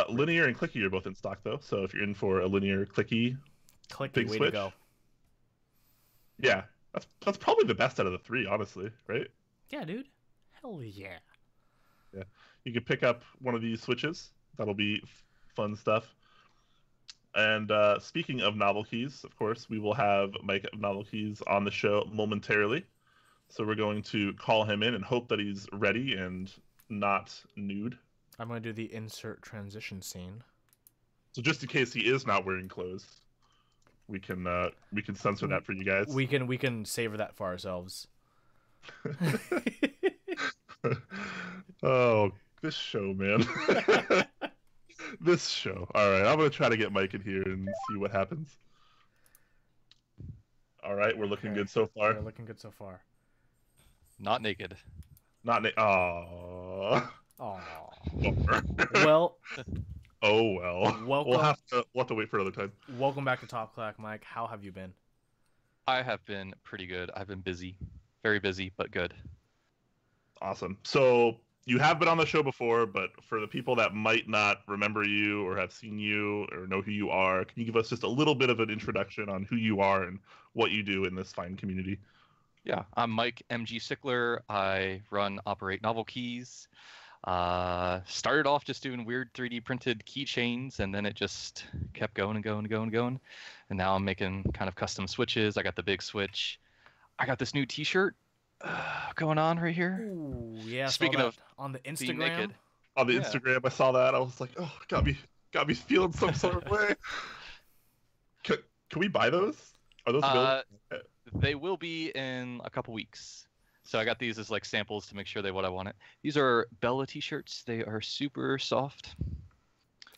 Linear and clicky are both in stock though. So if you're in for a linear clicky big way switch, to go. Yeah, that's probably the best out of the three, honestly, right? Yeah, dude. Hell yeah. Yeah, you can pick up one of these switches. That'll be fun stuff. And speaking of Novel Keys, of course, we will have Mike of Novel Keys on the show momentarily. So we're going to call him in and hope that he's ready and not nude. I'm going to do the insert transition scene. So just in case he is not wearing clothes, we can censor that for you guys. We can savor that for ourselves. Oh, this show, man. This show. All right, I'm going to try to get Mike in here and see what happens. All right, we're looking good so far. We're looking good so far. Not naked. Not naked. Aww. Well. Oh well. Welcome. We'll have to wait for another time. Welcome back to Top Clack, Mike. How have you been? I have been pretty good. I've been busy. Very busy, but good. Awesome. So you have been on the show before, but for the people that might not remember you or have seen you or know who you are, can you give us just a little bit of an introduction on who you are and what you do in this fine community? Yeah, I'm Mike mgsickler. I operate Novel Keys. Started off just doing weird 3D printed keychains, and then it just kept going and going and going and going. And now I'm making kind of custom switches. I got the big switch. I got this new T-shirt going on right here. Ooh, yeah. Speaking of on the Instagram, on the Instagram, I saw that. I was like, oh, got me feeling some sort of way. Can we buy those? Are those available? They will be in a couple weeks. So I got these as like samples to make sure they're what I want it. These are Bella t-shirts. They are super soft.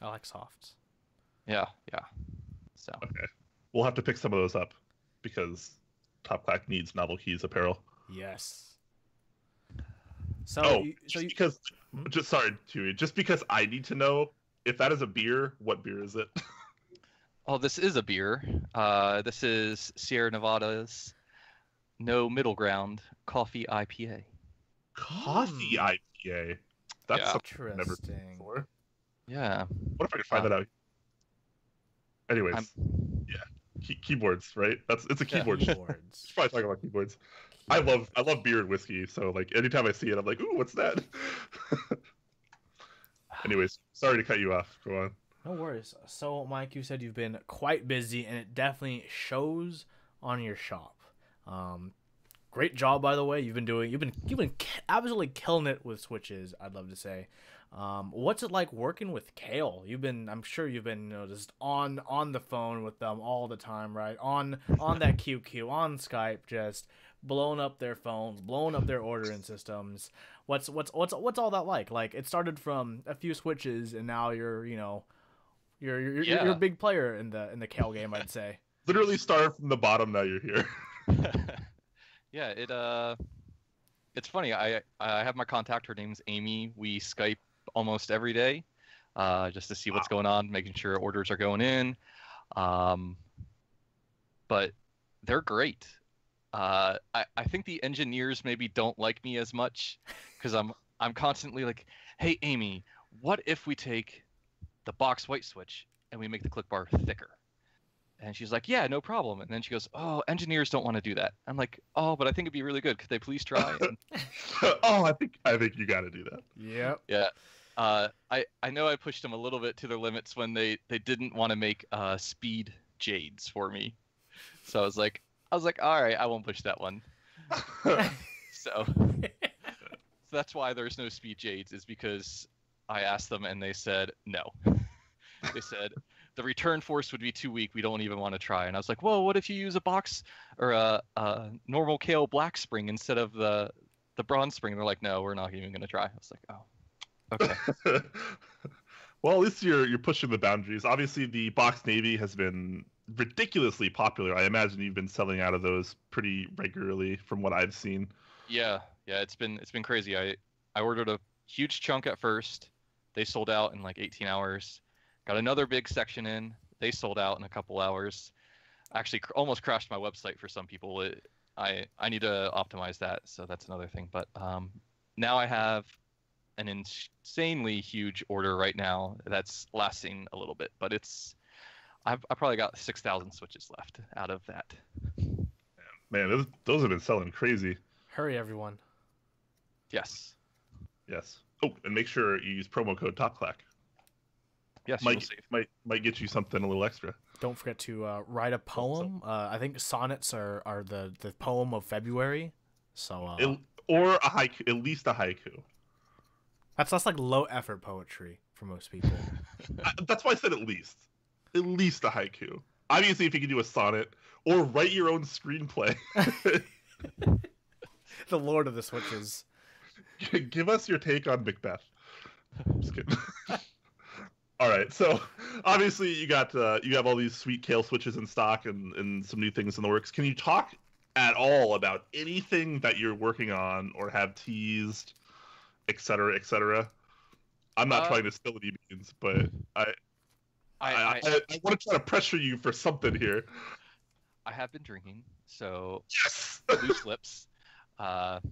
I like softs. Yeah. So okay, we'll have to pick some of those up because Top Clack needs Novel Keys apparel. Yes. So because I need to know if that is a beer. What beer is it? Oh, this is a beer. This is Sierra Nevada's No Middle Ground Coffee IPA. Coffee IPA. That's something I've never seen before. Yeah. What if I could find that out? Anyways, yeah, keyboards, right? It's a keyboard. Keyboards. Probably talking about keyboards. I love beer and whiskey, so like anytime I see it, I'm like, ooh, what's that? Anyways, sorry to cut you off. Go on. No worries. So, Mike, you said you've been quite busy, and it definitely shows on your shop. Great job, by the way. You've been absolutely killing it with switches, I'd love to say. What's it like working with Kale? I'm sure you've been just on the phone with them all the time, right? On that QQ, on Skype, just blowing up their phones, blowing up their ordering systems. What's all that like? Like, it started from a few switches, and now you're a big player in the Kale game, I'd say. Literally started from the bottom, now you're here. Yeah, it's funny. I have my contact. Her name's Amy. We Skype almost every day, just to see what's going on, making sure orders are going in. But they're great. I think the engineers maybe don't like me as much because I'm constantly like, hey Amy, what if we take the box white switch and we make the click bar thicker? And she's like, yeah, no problem. And then she goes, oh, engineers don't want to do that. I'm like, oh, but I think it'd be really good. Could they please try? Oh, I think you got to do that. Yep. Yeah. I know I pushed them a little bit to their limits when they didn't want to make speed jades for me. So I was like, all right, I won't push that one. So that's why there's no speed jades, is because I asked them and they said no. They said the return force would be too weak. We don't even want to try. And I was like, well, what if you use a box or a normal Kale black spring instead of the the bronze spring. They're like, no, we're not even gonna try. I was like, oh, okay. Well, at least you're pushing the boundaries. Obviously, the box navy has been ridiculously popular. I imagine you've been selling out of those pretty regularly, from what I've seen. Yeah, it's been crazy. I ordered a huge chunk at first. They sold out in like 18 hours. Got another big section in. They sold out in a couple hours. Actually, almost crashed my website for some people. I need to optimize that, so that's another thing. But now I have an insanely huge order right now that's lasting a little bit, but I probably got 6,000 switches left out of that. Man, those have been selling crazy. Hurry, everyone. Yes. Oh, and make sure you use promo code TopClack. Yes, might get you something a little extra. Don't forget to write a poem. I think sonnets are the poem of February. So or a haiku, at least a haiku. That's like low effort poetry for most people. That's why I said at least a haiku. Obviously, if you can do a sonnet or write your own screenplay. The Lord of the Switches. Give us your take on Macbeth. I'm just kidding. All right, so obviously you have all these sweet kale switches in stock and some new things in the works. Can you talk at all about anything that you're working on or have teased, et cetera, et cetera? I'm not trying to spill any beans, but I want to try to pressure you for something here. I have been drinking, so yes, loose lips. But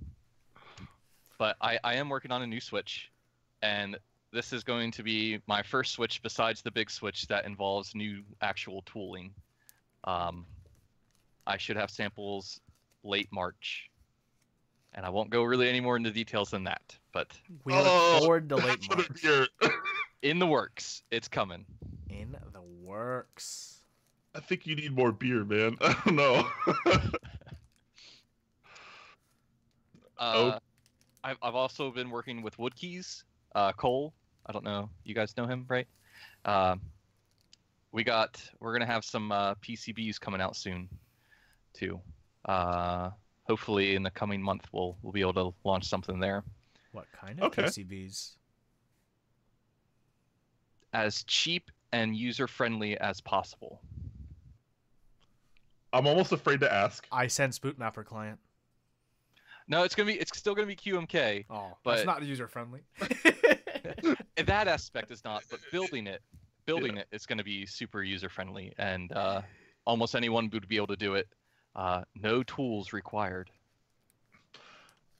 I am working on a new switch, and this is going to be my first switch besides the big switch that involves new actual tooling. I should have samples late March, and I won't go really any more into details than that. But we look forward to late March. In the works, it's coming. In the works. I think you need more beer, man. I don't know. I've also been working with Wood Keys, Cole. I don't know. You guys know him, right? We're gonna have some PCBs coming out soon, too. Hopefully in the coming month we'll be able to launch something there. What kind of PCBs? As cheap and user friendly as possible. I'm almost afraid to ask. iSense Bootmapper client. No, it's still gonna be QMK. Oh, but it's not user friendly. That aspect is not, but building it, it's gonna be super user friendly, and almost anyone would be able to do it. No tools required.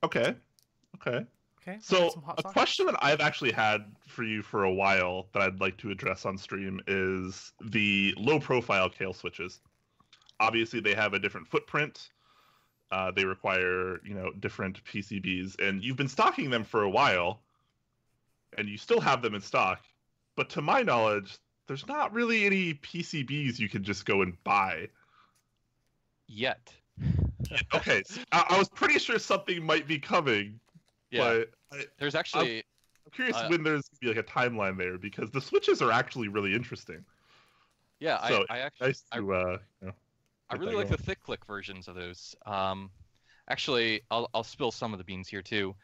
Okay. So a question that I've actually had for you for a while that I'd like to address on stream is the low profile kale switches. Obviously, they have a different footprint. They require, different PCBs, and you've been stocking them for a while, and you still have them in stock. But to my knowledge, there's not really any PCBs you can just go and buy. Yet. Okay, so I was pretty sure something might be coming. Yeah. But there's actually. I'm curious when there's gonna be like a timeline there, because the switches are actually really interesting. Yeah, so I actually. Nice to, I really like the thick click versions of those. Actually, I'll spill some of the beans here too.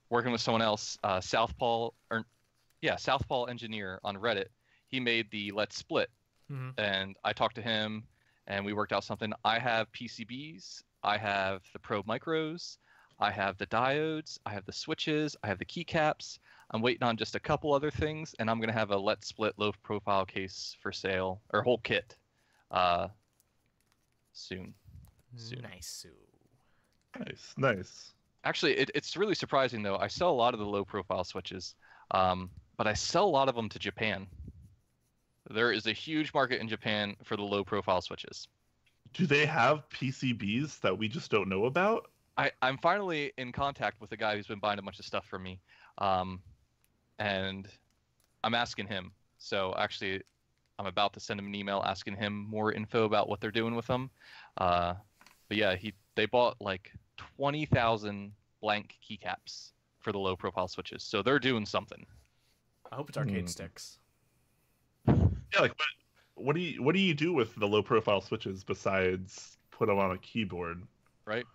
Working with someone else, Southpaw Engineer on Reddit, he made the Let's Split, and I talked to him, and we worked out something. I have PCBs, I have the probe micros, I have the diodes, I have the switches, I have the keycaps. I'm waiting on just a couple other things, and I'm gonna have a Let's Split low profile case for sale, or whole kit. Soon. Nice. Actually, it's really surprising though. I sell a lot of the low profile switches, but I sell a lot of them to Japan. There is a huge market in Japan for the low profile switches. Do they have PCBs that we just don't know about? I'm finally in contact with a guy who's been buying a bunch of stuff from me, and I'm asking him. So actually, I'm about to send him an email asking him more info about what they're doing with them. But yeah, they bought like 20,000 blank keycaps for the low profile switches, so they're doing something. I hope it's arcade sticks. Yeah, like what do you do with the low profile switches besides put them on a keyboard? Right.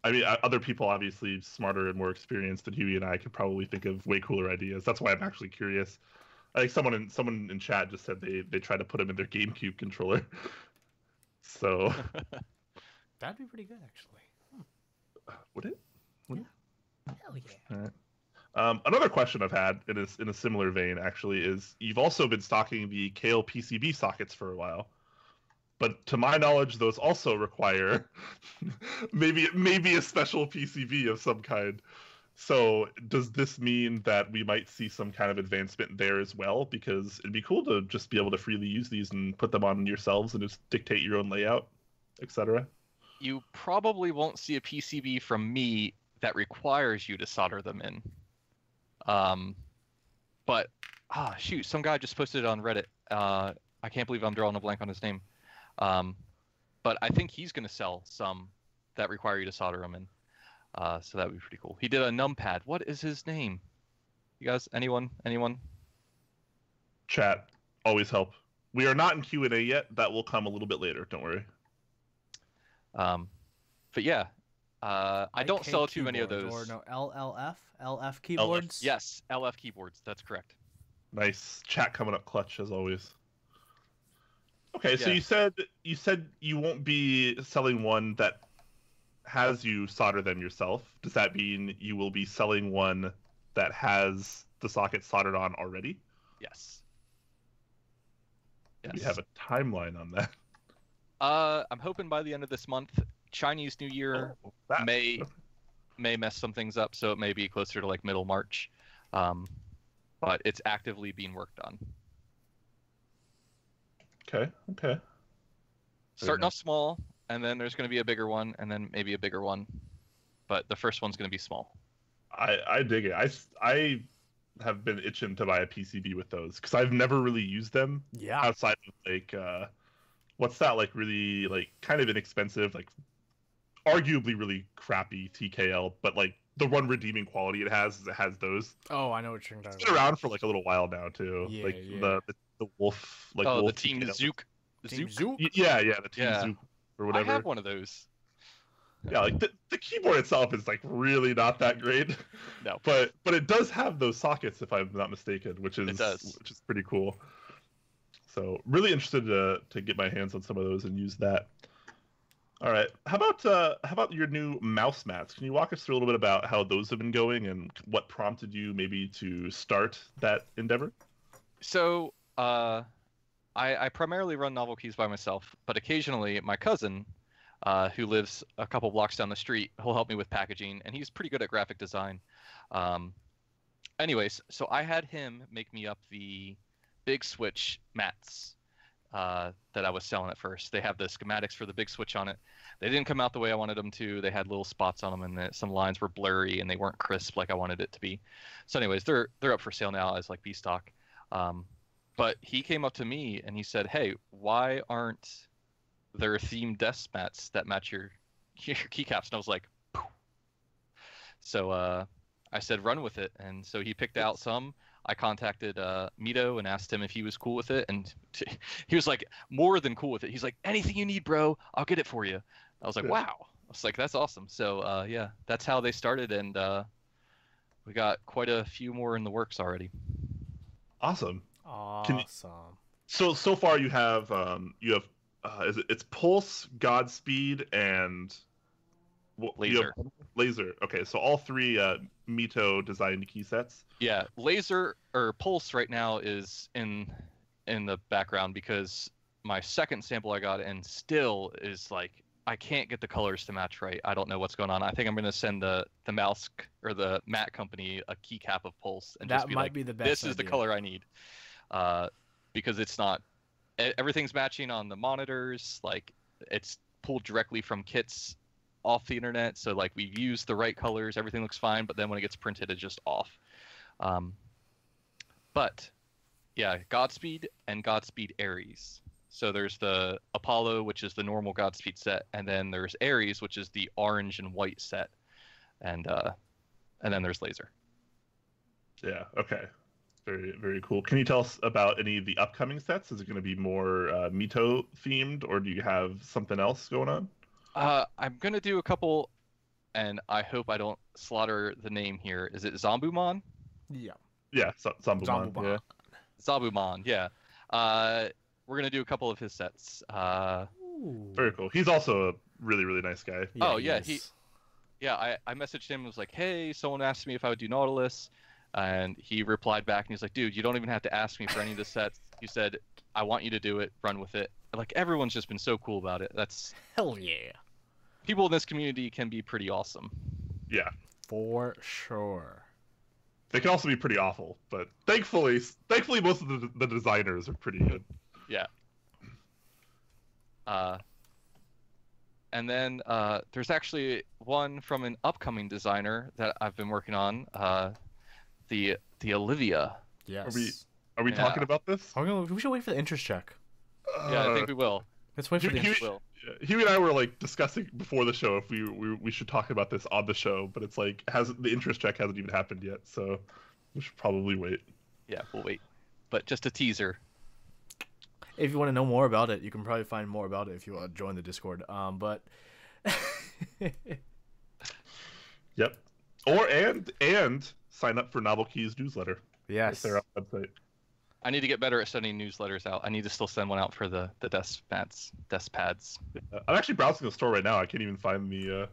I mean, other people obviously smarter and more experienced than Huey and I could probably think of way cooler ideas. That's why I'm actually curious. I think someone in chat just said they tried to put them in their GameCube controller. So that'd be pretty good, actually. Would it? Hell yeah. All right. Another question I've had in a similar vein actually is you've also been stocking the Kale PCB sockets for a while, but to my knowledge, those also require maybe a special PCB of some kind. So does this mean that we might see some kind of advancement there as well? Because it'd be cool to just be able to freely use these and put them on yourselves and just dictate your own layout, etc. You probably won't see a PCB from me that requires you to solder them in. But shoot, some guy just posted it on Reddit. I can't believe I'm drawing a blank on his name. But I think he's going to sell some that require you to solder them in. So that would be pretty cool. He did a numpad. What is his name? You guys, anyone? Chat, always help. We are not in Q&A yet. That will come a little bit later. Don't worry. But yeah, I don't sell too many of those. Or no, LF keyboards? Yes, LF keyboards. That's correct. Nice. Chat coming up clutch, as always. Okay, so Yeah. you said you won't be selling one that has you solder them yourself. Does that mean you will be selling one that has the socket soldered on already? Yes. Do we have a timeline on that? I'm hoping by the end of this month. Chinese New Year may mess some things up, so it may be closer to like middle March. But it's actively being worked on. Okay. Starting off small, and then there's going to be a bigger one, and then maybe a bigger one. But the first one's going to be small. I dig it. I have been itching to buy a PCB with those because I've never really used them. Yeah. Outside of like, what's that, like really like kind of inexpensive, like arguably really crappy TKL, but like the one redeeming quality it has is it has those. Oh, I know what you're talking about. It's been around for like a little while now too. Yeah, like yeah. the wolf, like Oh, wolf the Team TKL. Zook. Team Zook? Zook? Yeah, the Team Yeah. Zook or whatever. I have one of those. Yeah, like the keyboard itself is like really not that great. No. But it does have those sockets, if I'm not mistaken, which is pretty cool. So really interested to get my hands on some of those and use that. All right, how about your new mouse mats? Can you walk us through a little bit about how those have been going and what prompted you maybe to start that endeavor? So I primarily run novel keys by myself, but occasionally my cousin, who lives a couple blocks down the street, he'll help me with packaging, and he's pretty good at graphic design. Anyways, so I had him make me up the big switch mats that I was selling at first. They have the schematics for the big switch on it. They didn't come out the way I wanted them to. They had little spots on them, and some lines were blurry, and they weren't crisp like I wanted it to be. So anyways, they're up for sale now as like B stock. But he came up to me and he said, "Hey, why aren't there themed desk mats that match your keycaps?" And I was like, "Pooh." So I said, "Run with it." And so he picked out some. I contacted Mito and asked him if he was cool with it, and he was like more than cool with it. He's like, "Anything you need, bro, I'll get it for you." I was like, "Wow." I was like, "That's awesome." So yeah, that's how they started, and we got quite a few more in the works already. Awesome. Awesome. So far you have it's Pulse, Godspeed, and Laser. Laser. Okay, so all three Mito designed key sets. Yeah, Laser or Pulse right now is in the background because my second sample I got in still is like I can't get the colors to match right. I don't know what's going on. I think I'm gonna send the mouse or the mat company a keycap of Pulse and just be like, be the best. This is the color I need, because it's not everything's matching on the monitors. Like it's pulled directly from kits off the internet, so like we use the right colors, everything looks fine, but then when it gets printed it's just off. But yeah, Godspeed and Godspeed Aries. So there's the Apollo, which is the normal Godspeed set, and then there's Aries, which is the orange and white set, and then there's Laser. Yeah, okay. Very, very cool. Can you tell us about any of the upcoming sets? Is it going to be more Mito themed, or do you have something else going on? I'm gonna do a couple and I hope I don't slaughter the name here. Is it Zombumon? Yeah. Yeah, Zambumon. Zambumon. Yeah. Zabumon, yeah. We're gonna do a couple of his sets. Very cool. He's also a really, really nice guy. I messaged him and was like, hey, someone asked me if I would do Nautilus, and he replied back and he's like, dude, you don't even have to ask me for any of the sets. You said, I want you to do it, run with it. Like, everyone's just been so cool about it. That's hell yeah. People in this community can be pretty awesome. Yeah. For sure. They can also be pretty awful, but thankfully most of the designers are pretty good. Yeah. And then there's actually one from an upcoming designer that I've been working on, the Olivia. Yes. Are we talking about this? We should wait for the interest check. Yeah, I think we will. Let's wait for the interest check. Huey and I were like discussing before the show if we should talk about this on the show, but it's like the interest check hasn't even happened yet, so we should probably wait. Yeah, we'll wait. But just a teaser. If you want to know more about it, you can probably find more about it if you want to join the Discord. But yep. Or and sign up for Novel Keys newsletter. Yes. Their website. I need to get better at sending newsletters out. I need to still send one out for the desk pads. Yeah. I'm actually browsing the store right now. I can't even find the.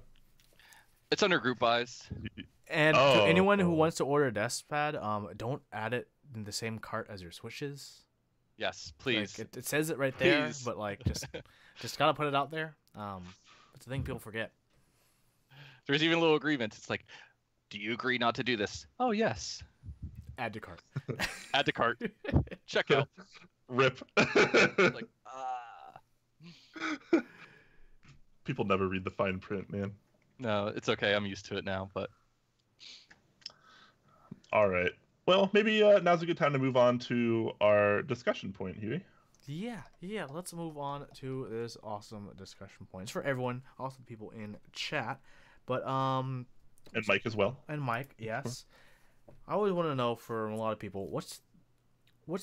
It's under group buys. And to anyone who wants to order a desk pad, don't add it in the same cart as your switches. Yes, please. Like, it says it right there, but like just gotta put it out there. It's a thing people forget. There's even little agreements. It's like, do you agree not to do this? Oh yes. Add to cart. Add to cart. Check out. Rip. Like, People never read the fine print, man. No, it's okay. I'm used to it now, but. All right. Well, maybe now's a good time to move on to our discussion point, Huey. Yeah. Let's move on to this awesome discussion point. It's for everyone, also the people in chat, but and Mike as well. And Mike, yes. I always want to know from a lot of people, what's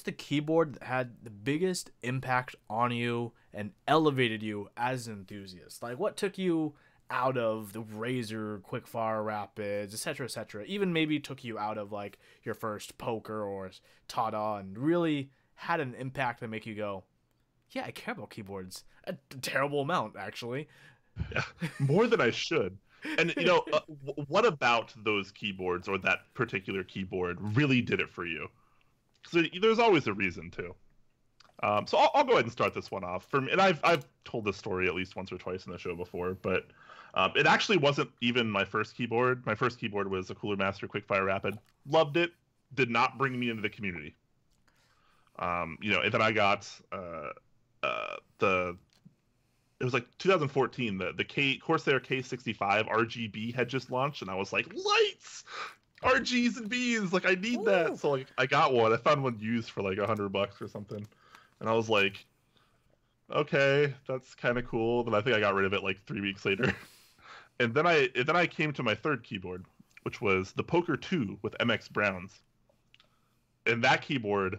the keyboard that had the biggest impact on you and elevated you as an enthusiast? Like, what took you out of the Razer Quickfire Rapids, etc., even maybe took you out of like your first poker or Tada and really had an impact to make you go, yeah, I care about keyboards a terrible amount, actually. Yeah, more than I should. And what about those keyboards or that particular keyboard really did it for you? So there's always a reason to. So I'll go ahead and start this one off. And I've told this story at least once or twice in the show before, but it actually wasn't even my first keyboard. My first keyboard was a Cooler Master Quickfire Rapid. Loved it. Did not bring me into the community. And then I got it was like 2014. The Corsair K65 RGB had just launched, and I was like, lights, RGs and Bs, like I need that. So like I got one. I found one used for like $100 or something, and I was like, okay, that's kind of cool. Then I think I got rid of it like 3 weeks later. And then I came to my third keyboard, which was the Poker 2 with MX Browns. And that keyboard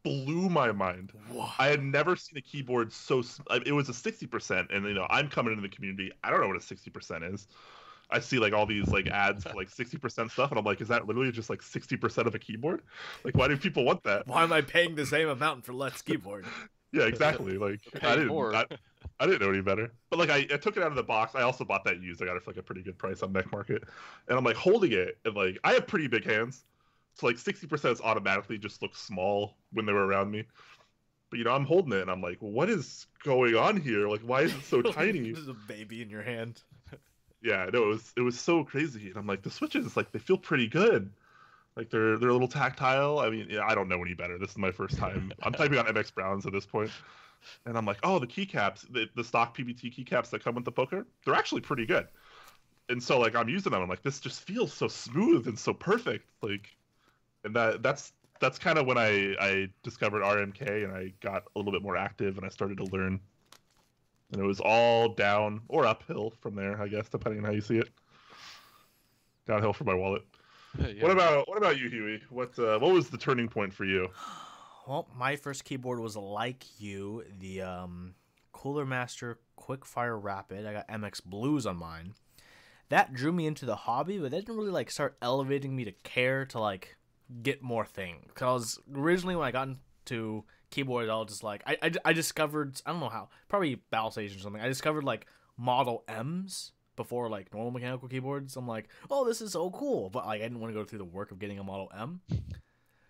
blew my mind. Whoa. I had never seen a keyboard so... It was a 60%, and I'm coming into the community. I don't know what a 60% is. I see like all these like ads for like 60% stuff, and I'm like, is that literally just like 60% of a keyboard? Like, why do people want that? Why am I paying the same amount for less keyboard? Yeah, exactly. Like I didn't know any better. But like I took it out of the box. I also bought that used. I got it for like a pretty good price on Mech Market. And I'm like holding it, and like I have pretty big hands. So like 60% automatically just looks small when they were around me. But I'm holding it and I'm like, what is going on here? Like, why is it so tiny? There's a baby in your hand. Yeah, no, it was so crazy. And I'm like, the switches, like, they feel pretty good. Like they're a little tactile. I mean, yeah, I don't know any better. This is my first time. I'm typing on MX Browns at this point. And I'm like, oh, the keycaps, the stock PBT keycaps that come with the poker, they're actually pretty good. And so like I'm using them. I'm like, this just feels so smooth and so perfect. Like, and that's kind of when I discovered RMK and I got a little bit more active and I started to learn. And it was all down or uphill from there, I guess, depending on how you see it. Downhill for my wallet. Yeah. What about you, Huey? What was the turning point for you? Well, my first keyboard was like you, the Cooler Master Quickfire Rapid. I got MX Blues on mine. that drew me into the hobby, but that didn't really like start elevating me to care to like get more things. Because originally when I got into keyboards, I was just like, I discovered, I don't know how, probably Battle Station or something. I discovered like Model M's before like normal mechanical keyboards. I'm like, oh, this is so cool, but like I didn't want to go through the work of getting a Model M.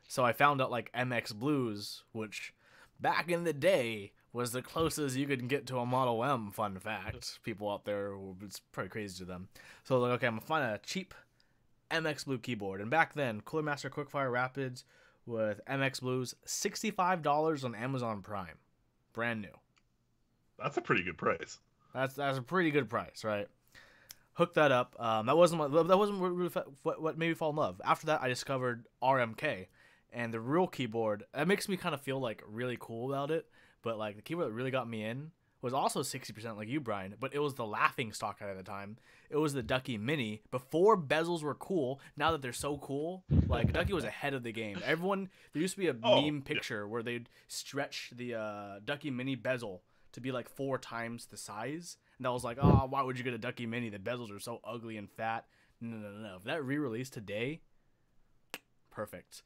So I found out like MX Blues, which back in the day was the closest you could get to a Model M. Fun fact, people out there, it's probably crazy to them. So I was like, okay, I'm gonna find a cheap MX Blue keyboard. And back then, Cooler Master Quickfire Rapids with MX Blues, $65 on Amazon Prime, brand new. That's a pretty good price. That's a pretty good price, right? Hooked that up. That wasn't really what made me fall in love. After that, I discovered RMK, and the real keyboard. That makes me kind of feel like really cool about it. But like the keyboard that really got me in was also 60% like you, Brian. But it was the laughing stock at the time. It was the Ducky Mini before bezels were cool. Now that they're so cool, like Ducky was ahead of the game. Everyone, there used to be a meme picture where they'd stretch the Ducky Mini bezel to be like 4 times the size. And I was like, oh, why would you get a Ducky Mini? The bezels are so ugly and fat. No. If that re-released today, perfect.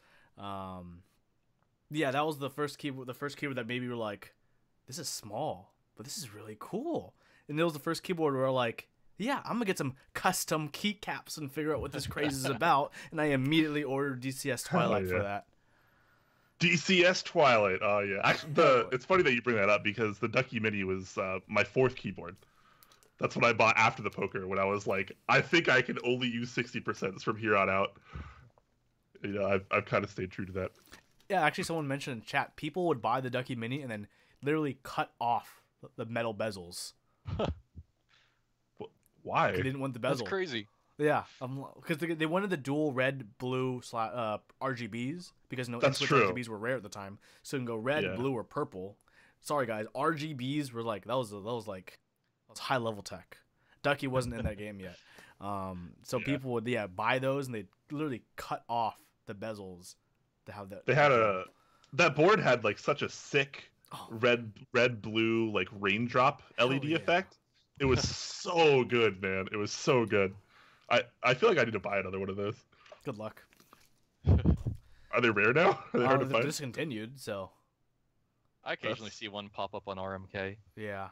Yeah, that was the first keyboard that maybe you were like, this is small, but this is really cool. And it was the first keyboard where like, yeah, I'm going to get some custom keycaps and figure out what this craze is about. And I immediately ordered DCS Twilight for that. DCS Twilight. Oh, yeah. Actually, it's funny that you bring that up because the Ducky Mini was my 4th keyboard. That's what I bought after the poker when I was like, I think I can only use 60% from here on out. You know, I've kind of stayed true to that. Yeah, actually, someone mentioned in chat, people would buy the Ducky Mini and then literally cut off the metal bezels. Why? They didn't want the bezel. That's crazy. Yeah, because they wanted the dual red, blue RGBs because no That's true. RGBs were rare at the time. So you can go red, blue, or purple. Sorry guys, RGBs were like that was high level tech. Ducky wasn't in that game yet. So people would buy those and they'd literally cut off the bezels to have that. They had that board had like such a sick red blue like raindrop LED effect. It was so good, man. It was so good. I feel like I need to buy another one of those. Good luck. Are they rare now? Are they hard to they're find? discontinued, so. I occasionally see one pop up on RMK. Yeah.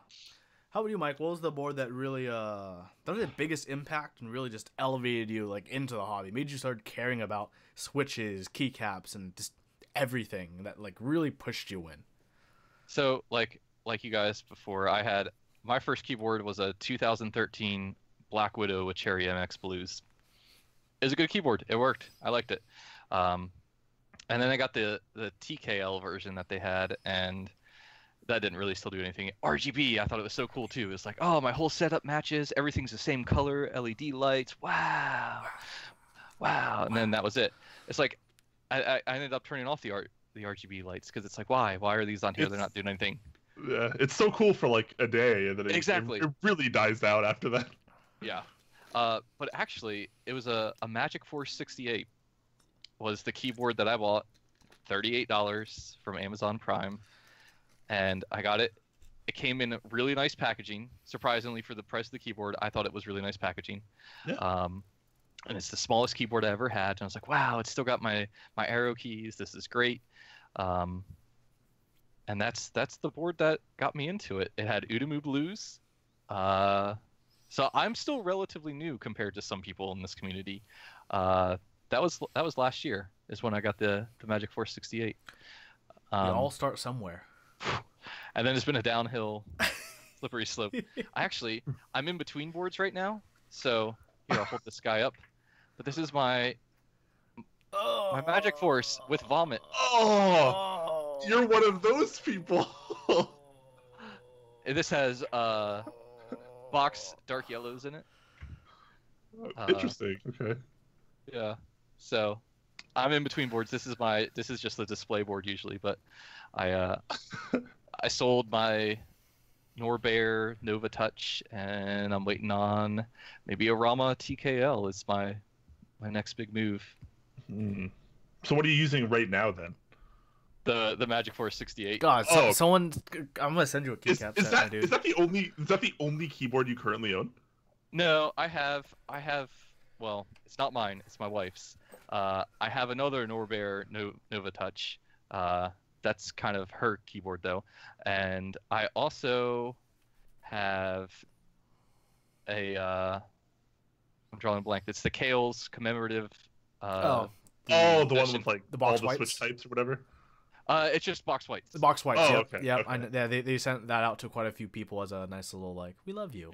How about you, Mike? What was the board that really that was the biggest impact and really just elevated you like into the hobby, made you start caring about switches, keycaps, and just everything that like really pushed you in? So like you guys before, I had my first keyboard was a 2013 Black Widow with Cherry MX Blues. It was a good keyboard. It worked. I liked it. And then I got the TKL version that they had, and that didn't really still do anything. RGB, I thought it was so cool too. It's like, oh, my whole setup matches. Everything's the same color. LED lights. Wow. And then that was it. It's like I ended up turning off the RGB lights because it's like, why are these on here? They're not doing anything. Yeah, it's so cool for like a day, and then it really dies down after that. Yeah. But actually, it was a Magic Force 68 was the keyboard that I bought, $38 from Amazon Prime, and I got it. It came in really nice packaging. Surprisingly, for the price of the keyboard, I thought it was really nice packaging. Yeah. And it's the smallest keyboard I ever had, and I was like, wow, it's still got my arrow keys. This is great. And that's the board that got me into it. It had Udamu Blues. So I'm still relatively new compared to some people in this community. That was last year is when I got the Magic Force 68. You all start somewhere. And then it's been a downhill, slippery slope. I'm in between boards right now. So here, I'll hold this guy up. But this is my Magic Force with Vomit. Oh, you're one of those people. This has box dark yellows in it. Interesting. Okay. Yeah. So I'm in between boards. This is just the display board usually, but I sold my Norbear Nova Touch, and I'm waiting on maybe a Rama TKL. It's my next big move. So what are you using right now then? The Magic Force 68. God, someone, I'm gonna send you a keycap. Is that the only keyboard you currently own? No, I have. Well, it's not mine. It's my wife's. I have another Norbear Nova Touch. That's kind of her keyboard though, and I also have a. I'm drawing a blank. It's the Kale's commemorative. The one with like the box all the whites? switch types or whatever. It's just box whites. The box whites. Oh, Yep. okay, Yep. okay. I know, yeah, they sent that out to quite a few people as a nice little like, we love you.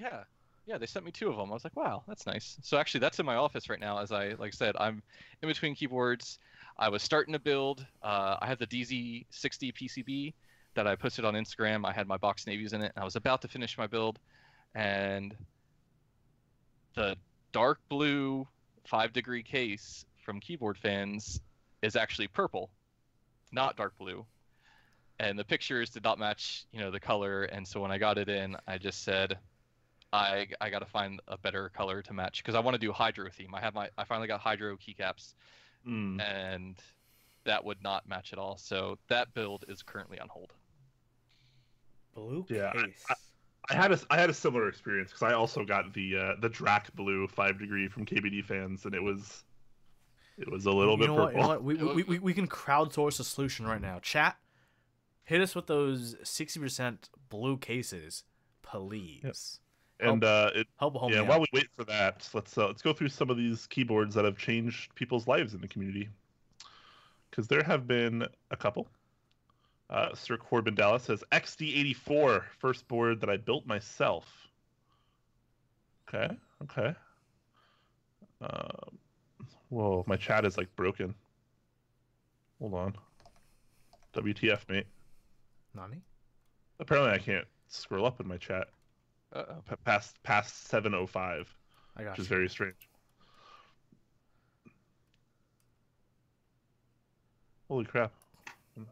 Yeah, they sent me 2 of them. I was like, wow, that's nice. So actually, that's in my office right now. As I said, I'm in between keyboards. I was starting to build. I have the DZ60 PCB that I posted on Instagram. I had my box navies in it. I was about to finish my build, and the dark blue 5-degree case from Keyboard Fans is actually purple, not dark blue. And the pictures did not match, the color. And so when I got it in, I just said, I got to find a better color to match because I want to do hydro theme. I finally got hydro keycaps, and that would not match at all. So that build is currently on hold. Blue Yeah, case. I had a similar experience because I also got the Drac Blue 5-degree from KBD Fans, and it was a little bit purple. You know what? We can crowdsource a solution right now. Chat, hit us with those 60% blue cases, please. Yep. And help a homie out. While we wait for that, let's go through some of these keyboards that have changed people's lives in the community, because there have been a couple. Sir Corbin Dallas says XD84, first board that I built myself. Okay. Whoa, my chat is like broken. Hold on. WTF, mate. Nani? Apparently I can't scroll up in my chat. Past 705, which is very strange. Holy crap!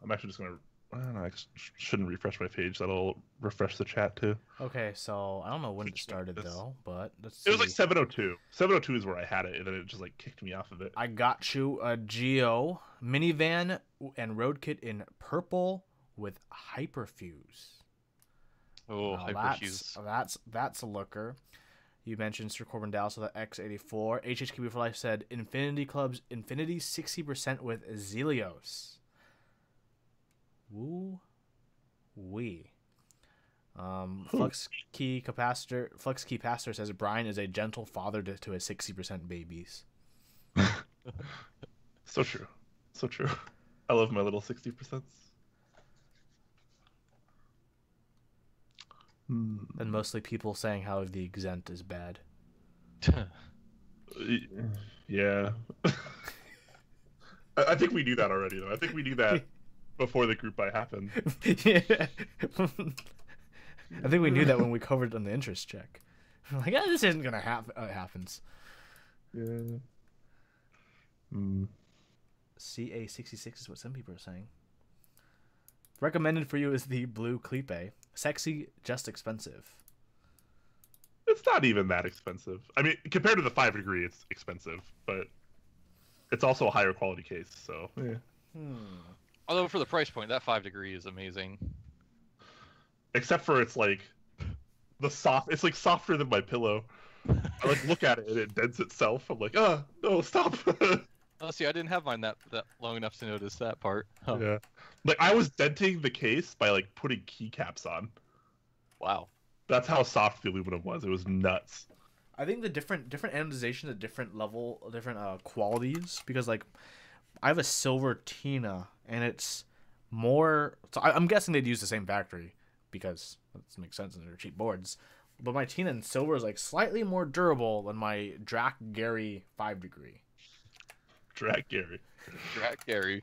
I'm actually just gonna. I don't know. I shouldn't refresh my page. That'll refresh the chat too. Okay, so I don't know when it started though, but let's see. It was like 702. 702 is where I had it, and then it just like kicked me off of it. I got you a Geo minivan and road kit in purple with hyperfuse. Oh, hyperfuse. That's a looker. You mentioned Sir Corbin Dallas with the X84. HHKB for Life said Infinity Club's Infinity 60% with Zelios. Woo wee. Flux Key Capacitor says Brian is a gentle father to his 60% babies. So true. I love my little 60%. And mostly people saying how the Exempt is bad. Yeah. I think we knew that already, though. I think we knew that before the group buy happened. Yeah. I think we knew that when we covered on the interest check. Like, this isn't going to happen. It happens. Yeah. CA66 is what some people are saying. Recommended for you is the blue Clipe. Sexy, just expensive. It's not even that expensive. I mean, compared to the 5-degree, it's expensive, but it's also a higher quality case, so yeah. Although for the price point, that 5-degree is amazing. Except for it's like it's like softer than my pillow. I like look at it and it dents itself. I'm like, no, stop. Oh, see, I didn't have mine that long enough to notice that part. Oh. Yeah, like I was denting the case by like putting keycaps on. Wow, that's how soft the aluminum was. It was nuts. I think the different anodization at different level, different qualities. Because like, I have a silver Tina and it's more. So I'm guessing they'd use the same factory because that makes sense and they're cheap boards. But my Tina in silver is like slightly more durable than my Drac Gary 5-degree. Drac Gary,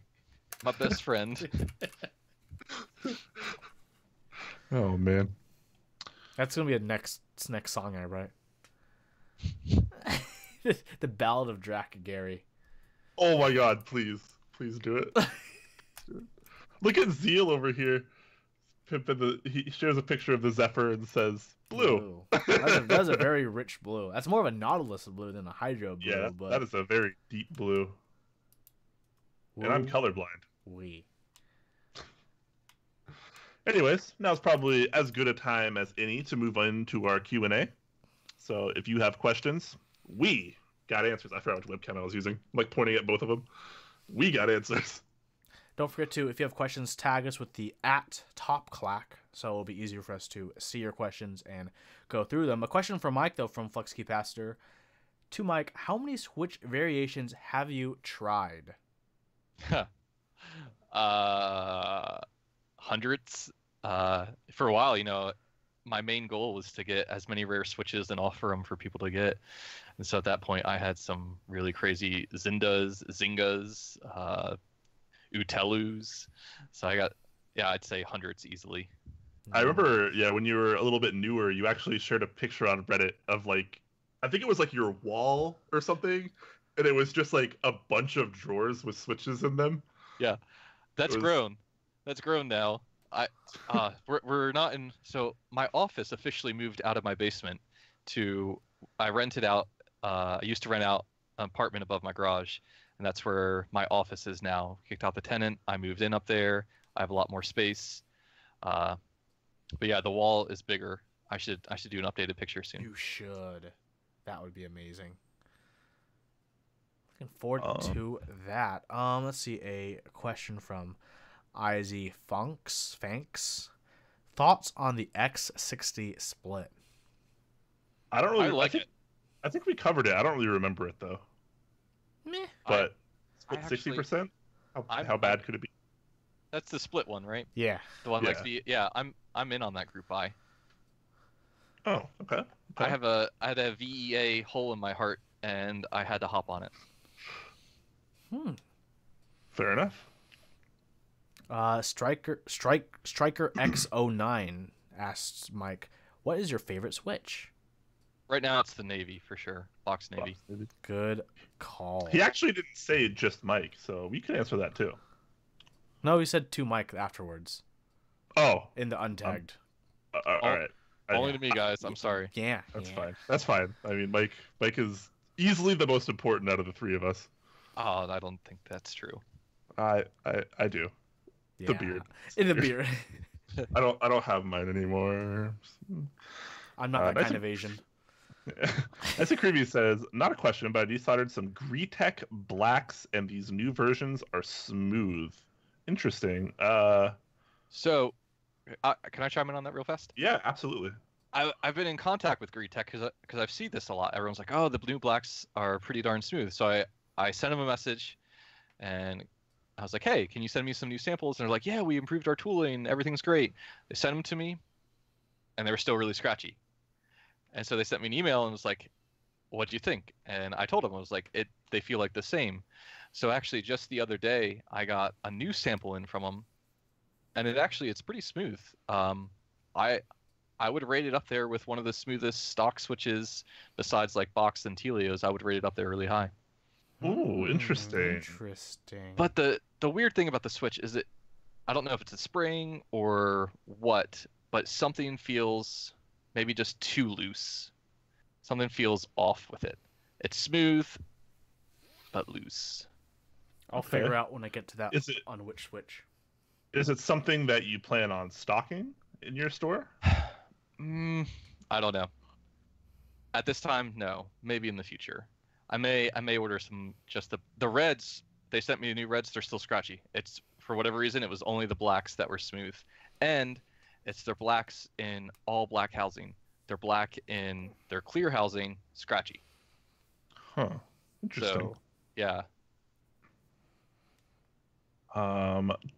my best friend. Oh man, that's gonna be a next song I write. The Ballad of Drac Gary. Oh my God! Please do it. Look at Zeal over here. He shares a picture of the Zephyr and says blue. That's a very rich blue. That's more of a Nautilus blue than a Hydro blue. Yeah, but... that is a very deep blue. Woo. And I'm colorblind. Anyways, now's probably as good a time as any to move on to our Q&A. So if you have questions, we got answers. I forgot which webcam I was using. I'm like pointing at both of them. We got answers. Don't forget to, if you have questions, tag us with the @TopClack, so it'll be easier for us to see your questions and go through them. A question from Mike, though, from FlexKeyPaster. To Mike, how many Switch variations have you tried? Hundreds. For a while, my main goal was to get as many rare Switches and offer them for people to get. And so at that point, I had some really crazy Zingas, Utelus. So I got, I'd say hundreds easily. I remember, when you were a little bit newer, you actually shared a picture on Reddit of like, I think it was like your wall or something, and it was just like a bunch of drawers with Switches in them. Yeah, that's grown. That's grown now. We're not in. So my office officially moved out of my basement to. I rented out. I used to rent out an apartment above my garage, and that's where my office is now. Kicked out the tenant. I moved in up there. I have a lot more space. But yeah, the wall is bigger. I should do an updated picture soon. You should. That would be amazing. Looking forward to that. Let's see, a question from IZ Fanks. Thoughts on the X60 split? I don't really like it. I think we covered it. I don't really remember it though. Meh. But 60%? How bad could it be? That's the split one, right? Yeah. The one I'm in on that group buy. Oh, okay. I had a VEA hole in my heart, and I had to hop on it. Fair enough. Striker X09 asks Mike, what is your favorite Switch? Right now, it's the Navy for sure. Box Navy. Good call. He actually didn't say just Mike, so we could answer that too. No, he said to Mike afterwards. Oh. In the untagged. All right. Only to me, guys. I'm sorry. Yeah. That's fine. That's fine. I mean, Mike is easily the most important out of the three of us. Oh, I don't think that's true. I do. Yeah. The beard. In the beard. I don't have mine anymore. I'm not that kind of Asian. As Creepy says, not a question, but I decided some Greetech blacks and these new versions are smooth. Interesting. So, can I chime in on that real fast? Yeah, absolutely. I've been in contact with Greetech because I've seen this a lot. Everyone's like, oh, the new blacks are pretty darn smooth. So I sent them a message, and I was like, hey, can you send me some new samples? And they're like, yeah, we improved our tooling. Everything's great. They sent them to me, and they were still really scratchy. And so they sent me an email and was like, what do you think? And I told them, I was like, they feel like the same. So actually, just the other day, I got a new sample in from them, and it's pretty smooth. I would rate it up there with one of the smoothest stock switches besides like Box and Telios. I would rate it up there really high. Ooh, interesting. Interesting. But the weird thing about the Switch is I don't know if it's a spring or what, but something feels maybe just too loose. Something feels off with it. It's smooth, but loose. I'll figure out when I get to that on which Switch. Is it something that you plan on stocking in your store? I don't know. At this time, no. Maybe in the future. I may order some. Just the reds. They sent me new reds. They're still scratchy. It's for whatever reason. It was only the blacks that were smooth, and it's their blacks in all black housing. They're black in their clear housing, scratchy. Huh. Interesting. So, yeah.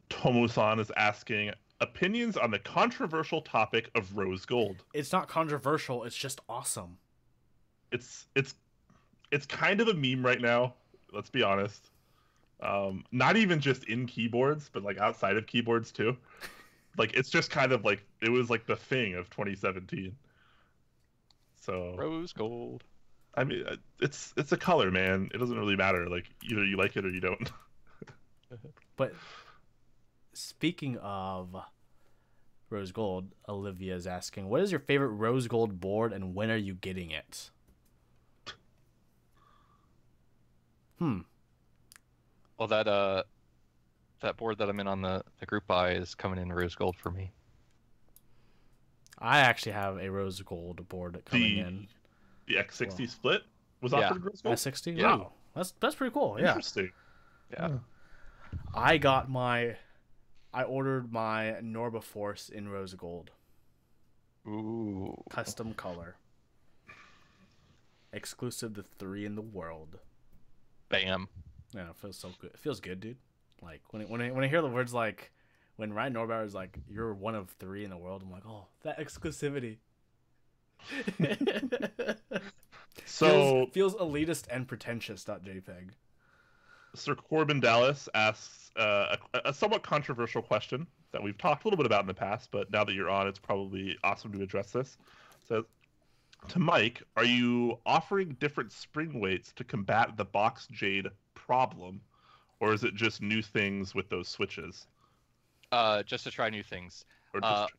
Tomo-san is asking opinions on the controversial topic of rose gold. It's not controversial. It's just awesome. It's kind of a meme right now. Let's be honest. Not even just in keyboards, but like outside of keyboards too. Like it's just kind of like it was like the thing of 2017. So rose gold. I mean, it's a color, man. It doesn't really matter. Like either you like it or you don't. But speaking of rose gold, Olivia is asking, what is your favorite rose gold board and when are you getting it? Well, that board that I'm in on the group buy is coming in rose gold for me. I actually have a rose gold board coming in. The X60 split was Yeah. offered rose gold. S60. Yeah. Wow, that's pretty cool. Yeah. Interesting. Yeah. I ordered my Norba Force in rose gold. Ooh. Custom color. Exclusive to 3 in the world. Bam. Yeah, it feels so good. It feels good, dude. Like when I hear the words like when Ryan Norbauer is like, "You're one of 3 in the world," I'm like, "Oh, that exclusivity." So feels elitist and pretentious. .jpg. Sir Corbin Dallas asks a somewhat controversial question that we've talked a little bit about in the past, but now that you're on, it's probably awesome to address this. Says, to Mike, are you offering different spring weights to combat the box jade problem, or is it just new things with those switches? Just to try new things. Or just...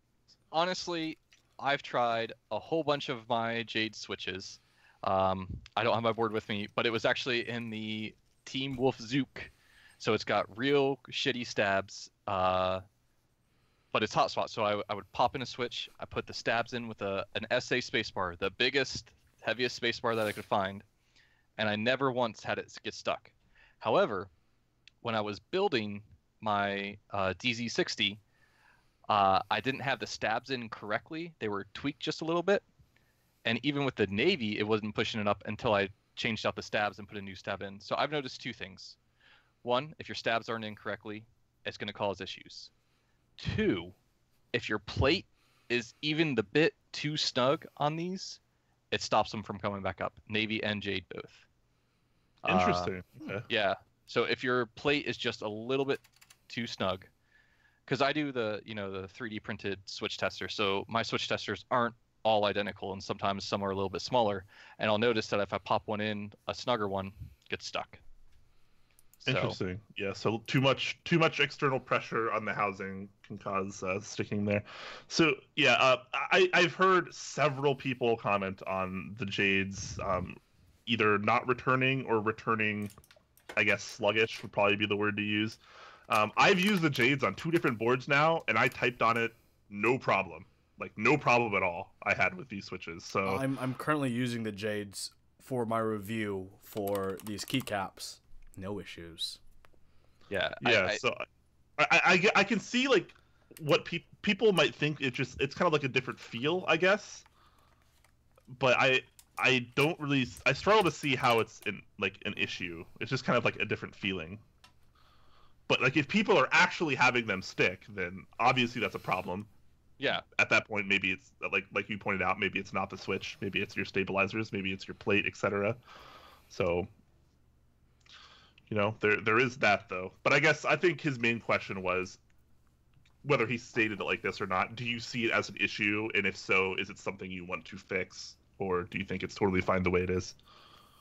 Honestly, I've tried a whole bunch of my jade switches. I don't have my board with me, but it was actually in the Team Wolf Zook, so it's got real shitty stabs, but it's hotspot. So I would pop in a switch, I put the stabs in with an SA spacebar, the biggest, heaviest spacebar that I could find, and I never once had it get stuck. However, when I was building my DZ60, I didn't have the stabs in correctly. They were tweaked just a little bit, and even with the Navy, it wasn't pushing it up until I changed out the stabs and put a new stab in. So I've noticed 2 things. 1, if your stabs aren't in correctly, it's going to cause issues. 2, if your plate is even the bit too snug on these, it stops them from coming back up. Navy and Jade both. Interesting. Okay. Yeah. So if your plate is just a little bit too snug, because I do the 3D printed switch tester, so my switch testers aren't all identical, and sometimes some are a little bit smaller, and I'll notice that if I pop one in, a snugger one gets stuck. So, interesting. Yeah, so too much external pressure on the housing can cause sticking there. So yeah, I've heard several people comment on the Jades either not returning or returning, I guess sluggish would probably be the word to use. I've used the Jades on 2 different boards now, and I typed on it, no problem. Like, no problem at all I had with these switches. So I'm currently using the Jades for my review for these keycaps. No issues. Yeah. So I can see like what people might think it's kind of like a different feel, I guess. But I don't really, I struggle to see how it's an issue. It's just kind of like a different feeling. But like if people are actually having them stick, then obviously that's a problem. Yeah. At that point, maybe it's like you pointed out, maybe it's not the switch, maybe it's your stabilizers, maybe it's your plate, etc. So, there is that though. But I think his main question was whether he stated it like this or not. Do you see it as an issue, and if so, is it something you want to fix, or do you think it's totally fine the way it is?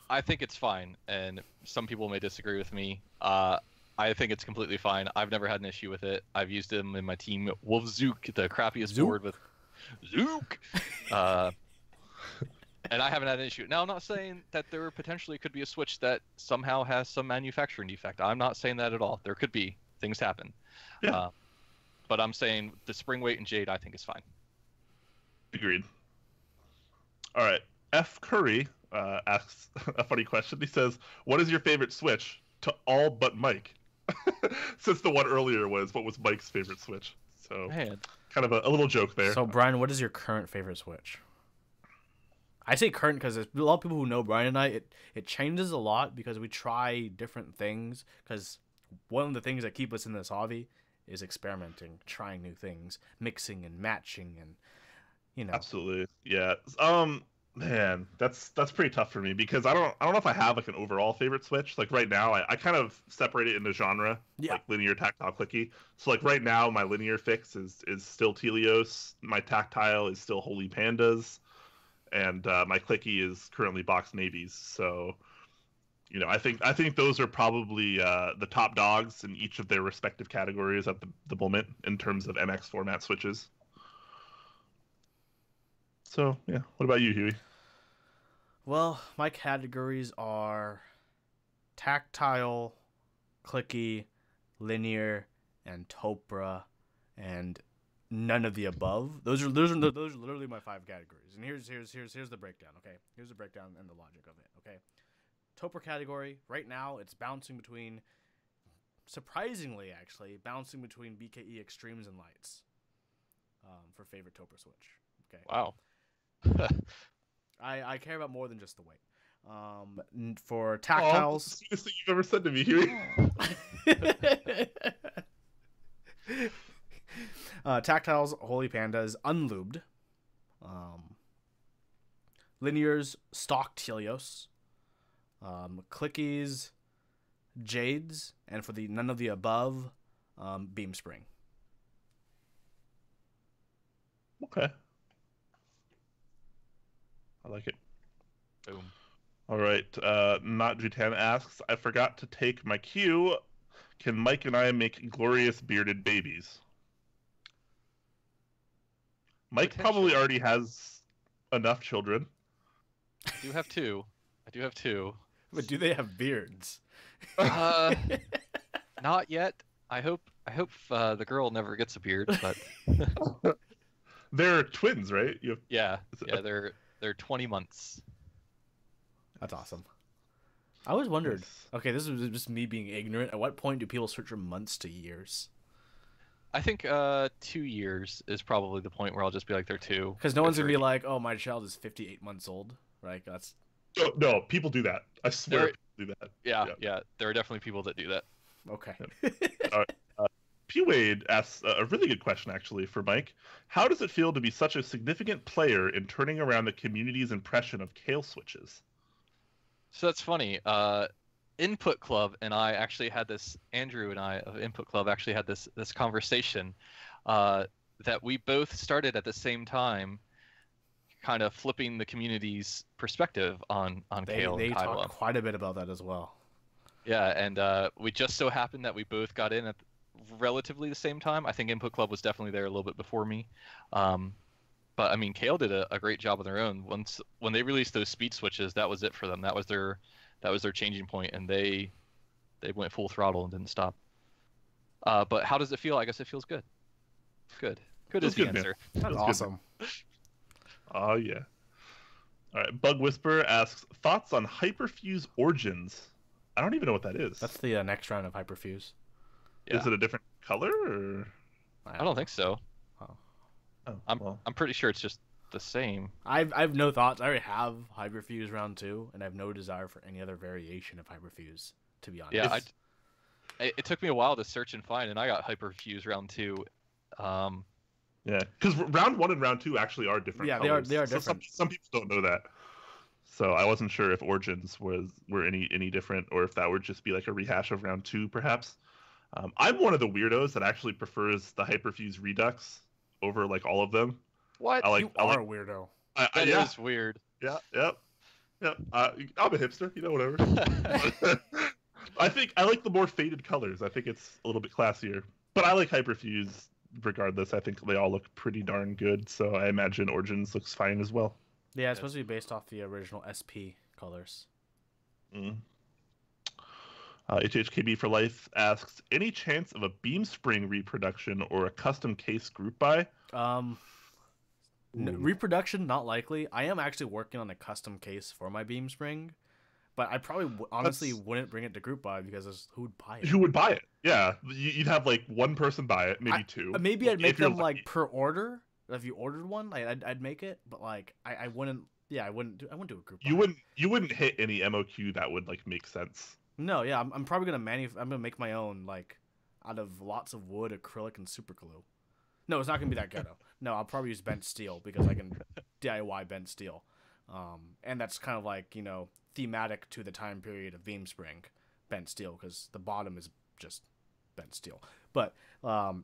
I think it's fine, and some people may disagree with me. I think it's completely fine. I've never had an issue with it. I've used them in my Team Wolf Zook, the crappiest board with Zook. And I haven't had an issue. Now, I'm not saying that there potentially could be a switch that somehow has some manufacturing defect. I'm not saying that at all. There could be. Things happen. Yeah. But I'm saying the spring weight and Jade, I think, is fine. Agreed. All right. F. Curry asks a funny question. He says, what is your favorite switch to all but Mike? Since the one earlier was, what was Mike's favorite switch? So, Man. kind of a little joke there. So, Brian, what is your current favorite switch? I say current because there's a lot of people who know Brian and I. It changes a lot because we try different things. Because one of the things that keep us in this hobby is experimenting, trying new things, mixing and matching, and Absolutely, yeah. Man, that's pretty tough for me because I don't know if I have like an overall favorite switch. Like right now, I kind of separate it into genre, like linear, tactile, clicky. So like right now, my linear fix is still Telios. My tactile is still Holy Pandas, and my clicky is currently Box Navies. So, I think those are probably the top dogs in each of their respective categories at the moment in terms of MX format switches. So yeah, what about you, Huey? Well, my categories are tactile, clicky, linear, and Topra, and none of the above. Those are literally my 5 categories. And here's the breakdown. Okay, here's the breakdown and the logic of it. Okay, Topper category right now it's bouncing between, surprisingly actually, bouncing between BKE Extremes and Lights. For favorite Topper switch. Okay. Wow. I care about more than just the weight. For tactiles, the sweetest thing you've ever said to me, Huey. Tactiles, Holy Pandas, unlubed. Linears, stock Telios. Clickies, Jades, and for the none of the above, Beam Spring. Okay. I like it. Boom. All right. Not Jutan asks, I forgot to take my cue. Can Mike and I make glorious bearded babies? Mike probably already has enough children. I do have two. But do they have beards? Not yet. I hope the girl never gets a beard, but They're twins, right? yeah, they're 20 months. That's awesome. I always wondered. Okay, this is just me being ignorant. At what point do people switch from months to years? I think 2 years is probably the point where I'll just be like they're 2. Because no one's gonna be like, "Oh, my child is 58 months old." Right? That's. Oh, no, people do that. I swear, people do that. Yeah. There are definitely people that do that. Okay. All right. P. Wade asks a really good question, actually, for Mike. How does it feel to be such a significant player in turning around the community's impression of kale switches? So that's funny. Input Club and I actually had this. Andrew and I of Input Club actually had this conversation that we both started at the same time, kind of flipping the community's perspective on kale. They and talked quite a bit about that as well. Yeah, and we just so happened that we both got in at relatively the same time. I think Input Club was definitely there a little bit before me. But I mean, Kale did a great job on their own. When they released those speed switches, that was it for them. That was their changing point, and they went full throttle and didn't stop. But how does it feel? I guess it feels good. Good is the answer. That's awesome. Oh yeah. All right. Bug Whisperer asks thoughts on Hyperfuse Origins. I don't even know what that is. That's the next round of Hyperfuse. Yeah. Is it a different color? Or... I don't think so. Oh, I'm pretty sure it's just the same. I've no thoughts. I already have Hyperfuse round 2, and I have no desire for any other variation of Hyperfuse, to be honest. Yeah, it took me a while to search and find, and I got Hyperfuse round 2. Yeah, because round 1 and round 2 actually are different. Yeah, colors. they are different. Some people don't know that. So I wasn't sure if Origins were any different, or if that would just be like a rehash of round 2, perhaps. I'm one of the weirdos that actually prefers the Hyperfuse Redux over like all of them. What? You are a weirdo. That is weird. Yeah. I'm a hipster, whatever. I think I like the more faded colors. I think it's a little bit classier. But I like Hyperfuse regardless. I think they all look pretty darn good. So I imagine Origins looks fine as well. Yeah, it's supposed to be based off the original SP colors. HHKB for Life asks, any chance of a beam spring reproduction or a custom case group buy? Reproduction, not likely. I am actually working on a custom case for my beam spring, but I probably honestly wouldn't bring it to group buy because who would buy it? Who would buy it? Yeah, you'd have like one person buy it, maybe two. Maybe I'd make them like per order. If you ordered one, I'd make it, but like I wouldn't. Yeah, I wouldn't do a group buy. You wouldn't hit any MOQ that would like make sense. No, yeah, I'm probably gonna I'm gonna make my own like out of lots of wood, acrylic, and super glue. No, it's not gonna be that ghetto. No, I'll probably use bent steel because I can DIY bent steel, and that's kind of like thematic to the time period of beam spring, bent steel because the bottom is just bent steel. But no,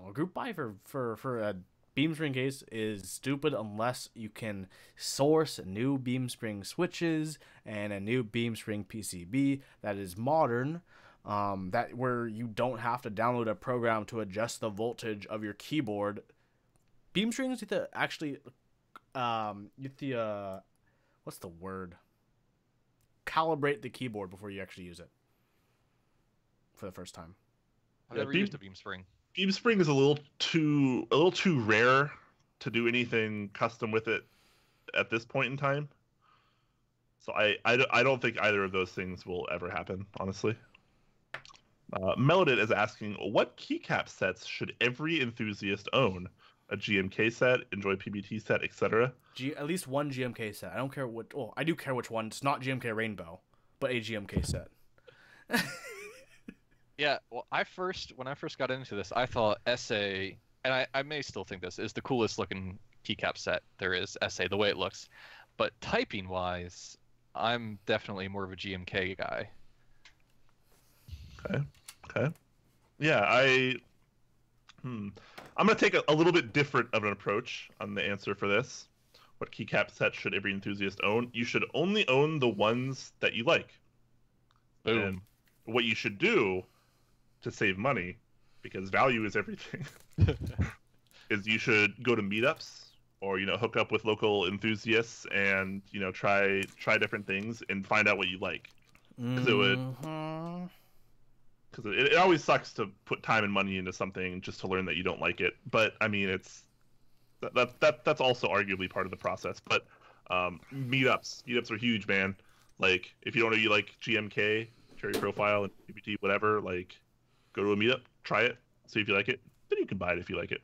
a group buy for a beam spring case is stupid unless you can source new beam spring switches and a new beam spring PCB that is modern, that where you don't have to download a program to adjust the voltage of your keyboard. Beam strings you have to actually what's the word? Calibrate the keyboard before you actually use it for the first time. I've never used a beam spring. Beam Spring is a little too rare to do anything custom with it at this point in time. So I don't think either of those things will ever happen, honestly. Melodit is asking, what keycap sets should every enthusiast own? A GMK set, Enjoy PBT set, etc. At least one GMK set. I don't care what. Oh, I do care which one. It's not GMK Rainbow, but a GMK set. Yeah, well, when I first got into this, I thought SA, and I may still think this, is the coolest looking keycap set there is, SA, the way it looks. But typing wise, I'm definitely more of a GMK guy. Okay. Yeah, I'm going to take a little bit different of an approach on the answer for this. What keycap set should every enthusiast own? You should only own the ones that you like. Boom. And what you should do to save money, because value is everything, is you should go to meetups or, hook up with local enthusiasts and, try different things and find out what you like. Because it always sucks to put time and money into something just to learn that you don't like it. But I mean, that's also arguably part of the process. But meetups are huge, man. Like, if you don't know you like GMK, Cherry Profile, and PBT, whatever, like, go to a meetup, try it, see if you like it, then you can buy it if you like it.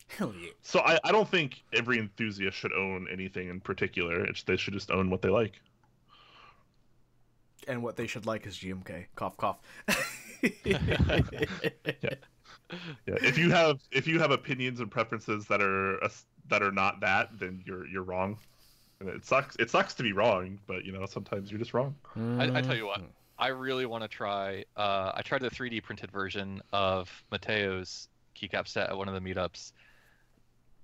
Hell yeah. So I don't think every enthusiast should own anything in particular. They should just own what they like. And what they should like is GMK. Cough, cough. Yeah. If you have opinions and preferences that are not that, then you're wrong. And it sucks to be wrong, but sometimes you're just wrong. I tell you what, I really want to try. I tried the 3D printed version of Mateo's keycap set at one of the meetups,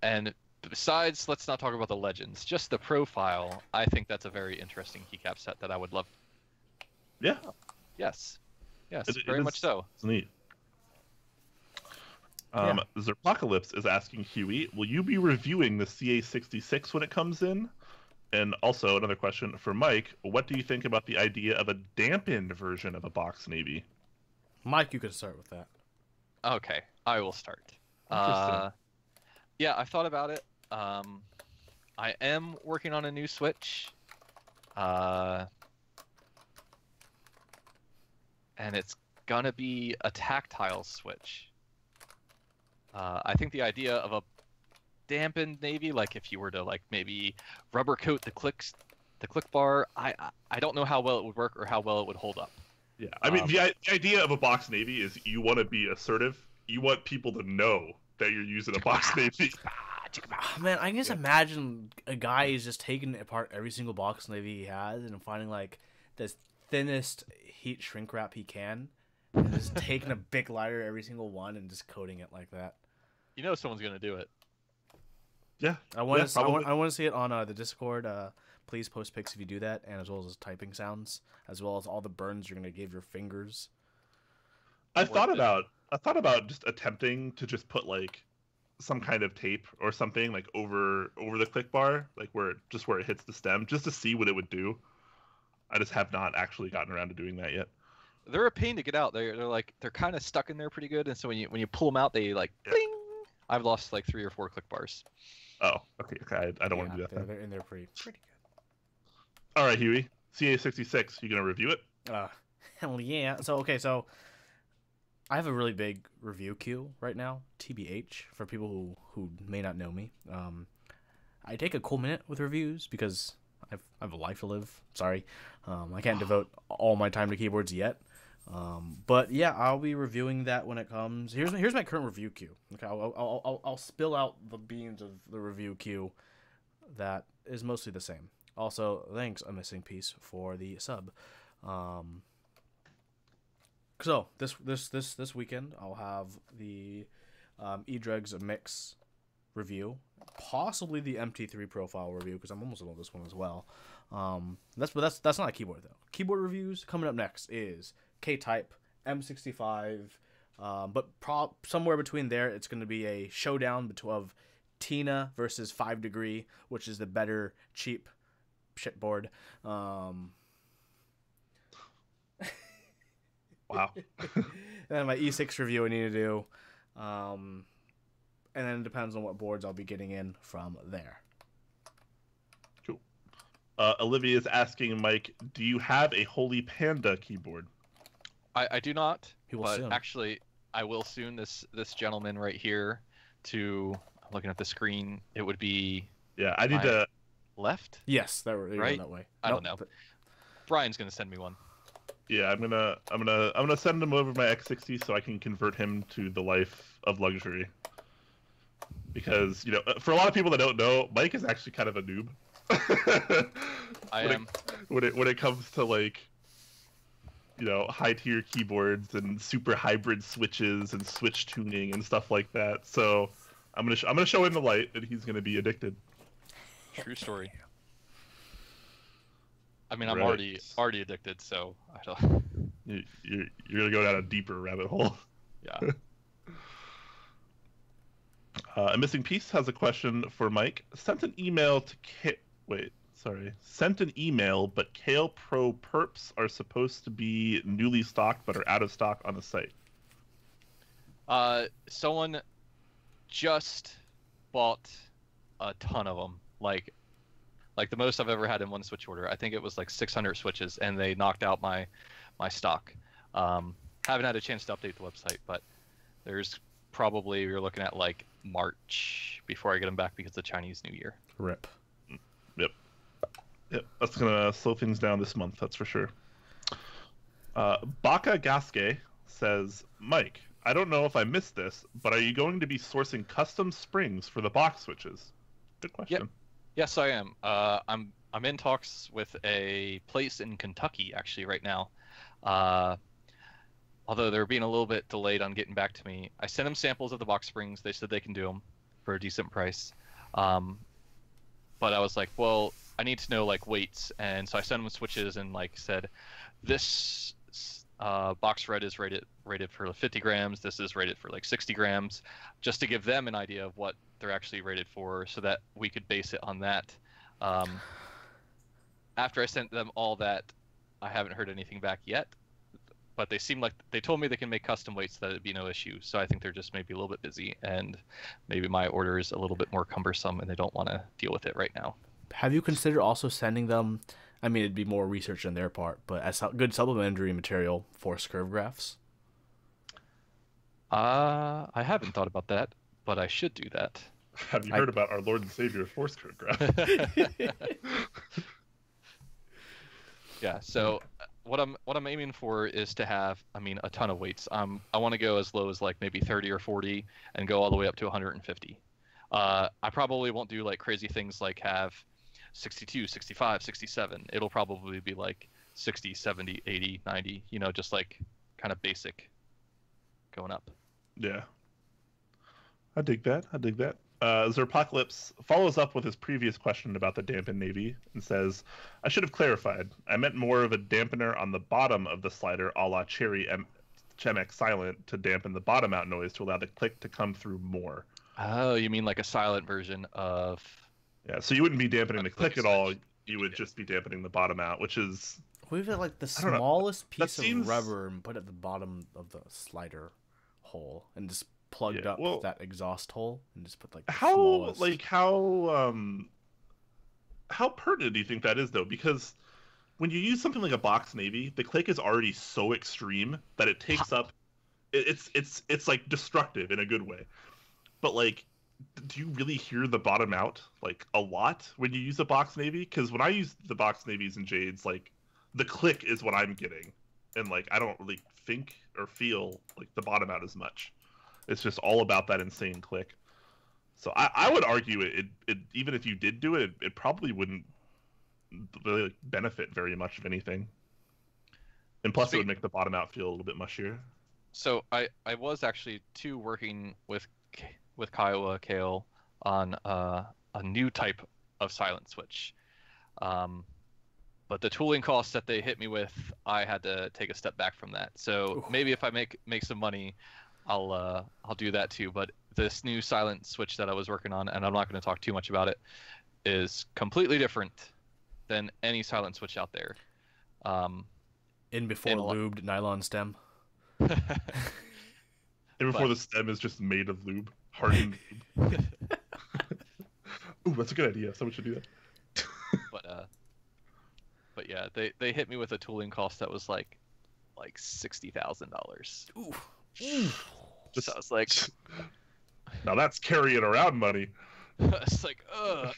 and besides, let's not talk about the legends, just the profile. I think that's a very interesting keycap set that I would love. Yeah. Yes. Very much so. It's neat. Zerpocalypse is asking Huey, will you be reviewing the CA66 when it comes in? And also another question for Mike, what do you think about the idea of a dampened version of a box navy? Mike, you could start with that. Okay, I will start. Yeah, I thought about it. I am working on a new Switch. And it's gonna be a tactile Switch. I think the idea of a dampened navy, like if you were to like maybe rubber coat the click bar, I don't know how well it would work or how well it would hold up. Yeah, I mean the idea of a box navy is you want to be assertive. You want people to know that you're using a box navy. Man, I can just imagine a guy is just taking apart every single box navy he has and finding like the thinnest heat shrink wrap he can, and just taking a big lighter every single one and just coating it like that. Someone's gonna do it. Yeah, I want to see it on the Discord. Please post pics if you do that, and as well as typing sounds, as well as all the burns you're gonna give your fingers. I thought about just attempting to just put like some kind of tape or something like over the click bar, like where it hits the stem, just to see what it would do. I just have not actually gotten around to doing that yet. They're a pain to get out. They're kind of stuck in there pretty good, and so when you pull them out, they like bling. I've lost like 3 or 4 click bars. Oh, okay. I don't want to do that. They're in there pretty good. All right, Huey. CA66. You gonna review it? Hell yeah. So I have a really big review queue right now, TBH, for people who may not know me. I take a cool minute with reviews because I have a life to live. Sorry, I can't devote all my time to keyboards yet. But yeah, I'll be reviewing that when it comes. Here's my current review queue. Okay, I'll spill out the beans of the review queue. That is mostly the same. Also, thanks a missing piece for the sub. So this weekend I'll have the eDregs Mix review, possibly the MT3 profile review because I'm almost done with this one as well. That's not a keyboard though. Keyboard reviews coming up next is K-Type, M65, but somewhere between there it's going to be a showdown of Tina versus 5 Degree, which is the better cheap shit board. Wow. And then my E6 review I need to do. And then it depends on what boards I'll be getting in from there. Cool. Olivia is asking Mike, do you have a Holy Panda keyboard? I do not, but soon. Actually, I will soon. This gentleman right here, I'm looking at the screen. It would be. Yeah, I need to. Left? Yes, right that way. I don't know. Brian's gonna send me one. Yeah, I'm gonna send him over my X60 so I can convert him to the life of luxury. Because for a lot of people that don't know, Mike is actually kind of a noob. When it comes to high tier keyboards and super hybrid switches and switch tuning and stuff like that. So I'm gonna show him the light, and he's gonna be addicted. True story. I mean, I'm already addicted, so I don't. You're gonna go down a deeper rabbit hole. Yeah. A missing piece has a question for Mike. Sent an email, but Kale Pro Perps are supposed to be newly stocked, but are out of stock on the site. Someone just bought a ton of them. Like the most I've ever had in one switch order. I think it was like 600 switches, and they knocked out my stock. Haven't had a chance to update the website, but there's probably, you're looking at like March before I get them back because of Chinese New Year. Rip. Yep. That's gonna slow things down this month, that's for sure. Baka Gaske says, Mike, I don't know if I missed this, but are you going to be sourcing custom springs for the box switches? Good question. Yep. Yes, I am. I'm in talks with a place in Kentucky actually right now. Although they're being a little bit delayed on getting back to me. I sent them samples of the box springs. They said they can do them for a decent price. But I was like, well, I need to know like weights, and so I sent them switches and said, this box red is rated for 50 grams. This is rated for 60 grams, just to give them an idea of what they're actually rated for, so that we could base it on that. After I sent them all that, I haven't heard anything back yet, but they seem like they told me they can make custom weights, that it'd be no issue. So I think they're just maybe a little bit busy, and maybe my order is a little bit more cumbersome and they don't want to deal with it right now. Have you considered also sending them, I mean, it'd be more research on their part, but as good supplementary material, force curve graphs? I haven't thought about that, but I should do that. Have you heard about our Lord and Savior force curve graph? Yeah, so what I'm aiming for is to have, a ton of weights. I want to go as low as maybe 30 or 40 and go all the way up to 150. I probably won't do crazy things like have 62, 65, 67. It'll probably be 60, 70, 80, 90, just kind of basic going up. Yeah. I dig that. Zerpocalypse follows up with his previous question about the dampened navy and says, I should have clarified. I meant more of a dampener on the bottom of the slider a la Cherry MX Silent to dampen the bottom out noise to allow the click to come through more. Oh, you mean like a silent version of... Yeah, so you wouldn't be dampening the click at all. You would just be dampening the bottom out, which is... We've got the smallest piece of rubber and put at the bottom of the slider hole and just plugged up that exhaust hole and just put the smallest... how pertinent do you think that is, though? Because when you use something like a box navy, the click is already so extreme that it takes up... It's destructive in a good way. But do you really hear the bottom out a lot when you use a box navy? Because when I use the box navies and jades, the click is what I'm getting, and I don't really think or feel the bottom out as much. It's just all about that insane click. So I would argue it even if you did do it, it probably wouldn't really benefit very much of anything. And plus, it would make the bottom out feel a little bit mushier. So I was actually working with Kiowa Kale on a new type of silent switch. But the tooling costs that they hit me with, I had to take a step back from that. So maybe if I make some money, I'll do that too. But this new silent switch that I was working on, and I'm not going to talk too much about it, is completely different than any silent switch out there. In before lubed nylon stem. And before the stem is just made of lube, hardened lube. Ooh, that's a good idea. Someone should do that. But yeah, they hit me with a tooling cost that was like $60,000. Ooh. So I was like, now that's carrying around money. it's like,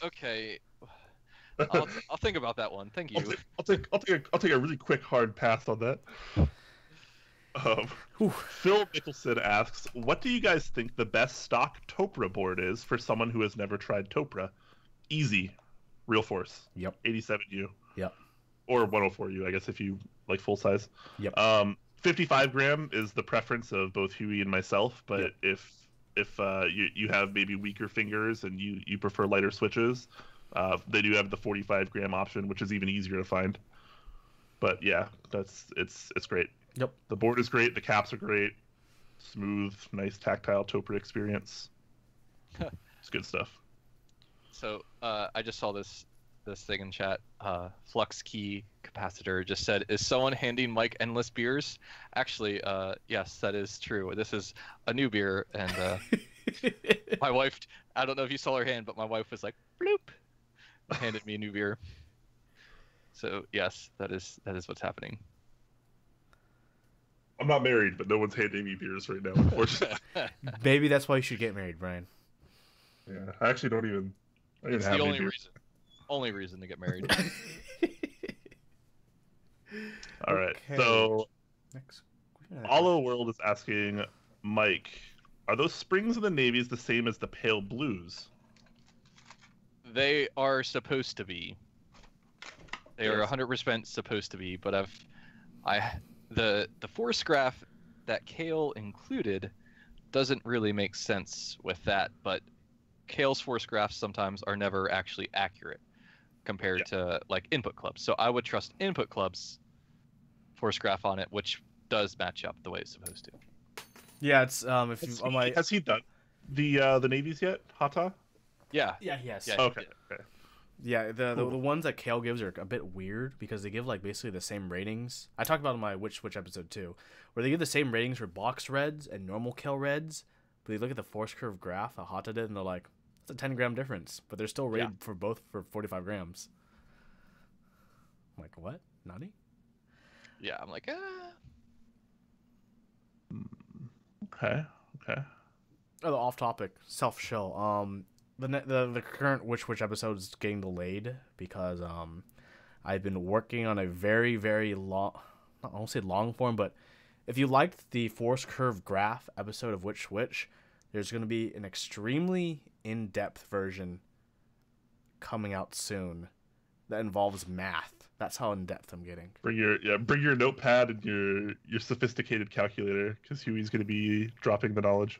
okay. I'll think about that one. Thank you. I'll take a really quick hard pass on that. Phil Mickelson asks, "What do you guys think the best stock Topra board is for someone who has never tried Topra?" Easy, Real Force. Yep. 87U. Yep. Or 104U, I guess, if you like full size. Yep. 55 gram is the preference of both Huey and myself, but yep. if you have maybe weaker fingers and you prefer lighter switches, they do have the 45 gram option, which is even easier to find. But yeah, it's great. Yep. The board is great. The caps are great. Smooth, nice tactile Topra experience. It's good stuff. So I just saw this thing in chat. Flux Key Capacitor just said, "Is someone handing Mike endless beers?" Actually, yes, that is true. This is a new beer, and my wife. I don't know if you saw her hand, but my wife was like, "Bloop," handed me a new beer. So yes, that is what's happening. I'm not married, but no one's handing me beers right now, unfortunately. Maybe that's why you should get married, Brian. Yeah, I actually don't even. It's the only reason to get married. All right. Okay. So, Hollow World is asking Mike, are those springs in the navies the same as the pale blues? They are supposed to be. They are 100% supposed to be, but the force graph that Kale included doesn't really make sense with that, but Kale's force graphs sometimes are never actually accurate compared to like Input Club's. So I would trust Input Club's force graph on it, which does match up the way it's supposed to. Yeah, it's has he done the navies yet, Hata? Yeah. Yeah, he has. Yeah, okay. Yeah, the ones that Kale gives are a bit weird because they give like basically the same ratings. I talked about it in my Which episode too, where they give the same ratings for box reds and normal Kale reds, but you look at the force curve graph that Hata did and they're like, it's a 10 gram difference, but they're still rated for both for 45 grams. I'm like, what? Nani? Yeah, I'm like, Okay. Oh, off topic, self show. The current Which episode is getting delayed because I've been working on a very, very long, I won't say long form, but if you liked the force curve graph episode of Which, there's going to be an extremely in-depth version coming out soon that involves math. That's how in-depth I'm getting. Bring your notepad and your sophisticated calculator, because Huey's going to be dropping the knowledge.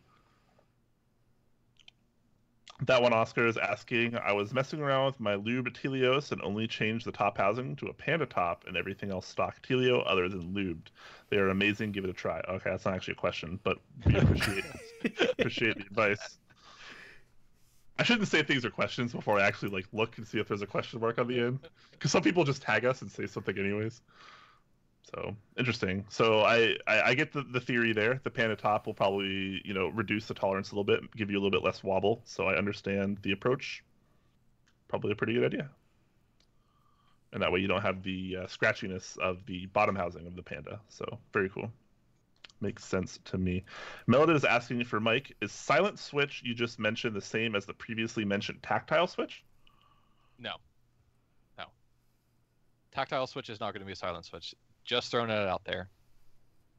That one Oscar is asking, I was messing around with my lube Telios and only changed the top housing to a Panda top and everything else stock Telio other than lubed. They are amazing. Give it a try. Okay, that's not actually a question, but we appreciate the advice. I shouldn't say things are questions before I actually look and see if there's a question mark on the end, because some people just tag us and say something anyways. So interesting. So I get the theory there. The Panda top will probably reduce the tolerance a little bit, give you a little bit less wobble. So I understand the approach. Probably a pretty good idea. And that way you don't have the scratchiness of the bottom housing of the Panda. So very cool. Makes sense to me. Melody is asking for Mike, is silent switch you just mentioned the same as the previously mentioned tactile switch? No. Tactile switch is not going to be a silent switch. Just throwing it out there.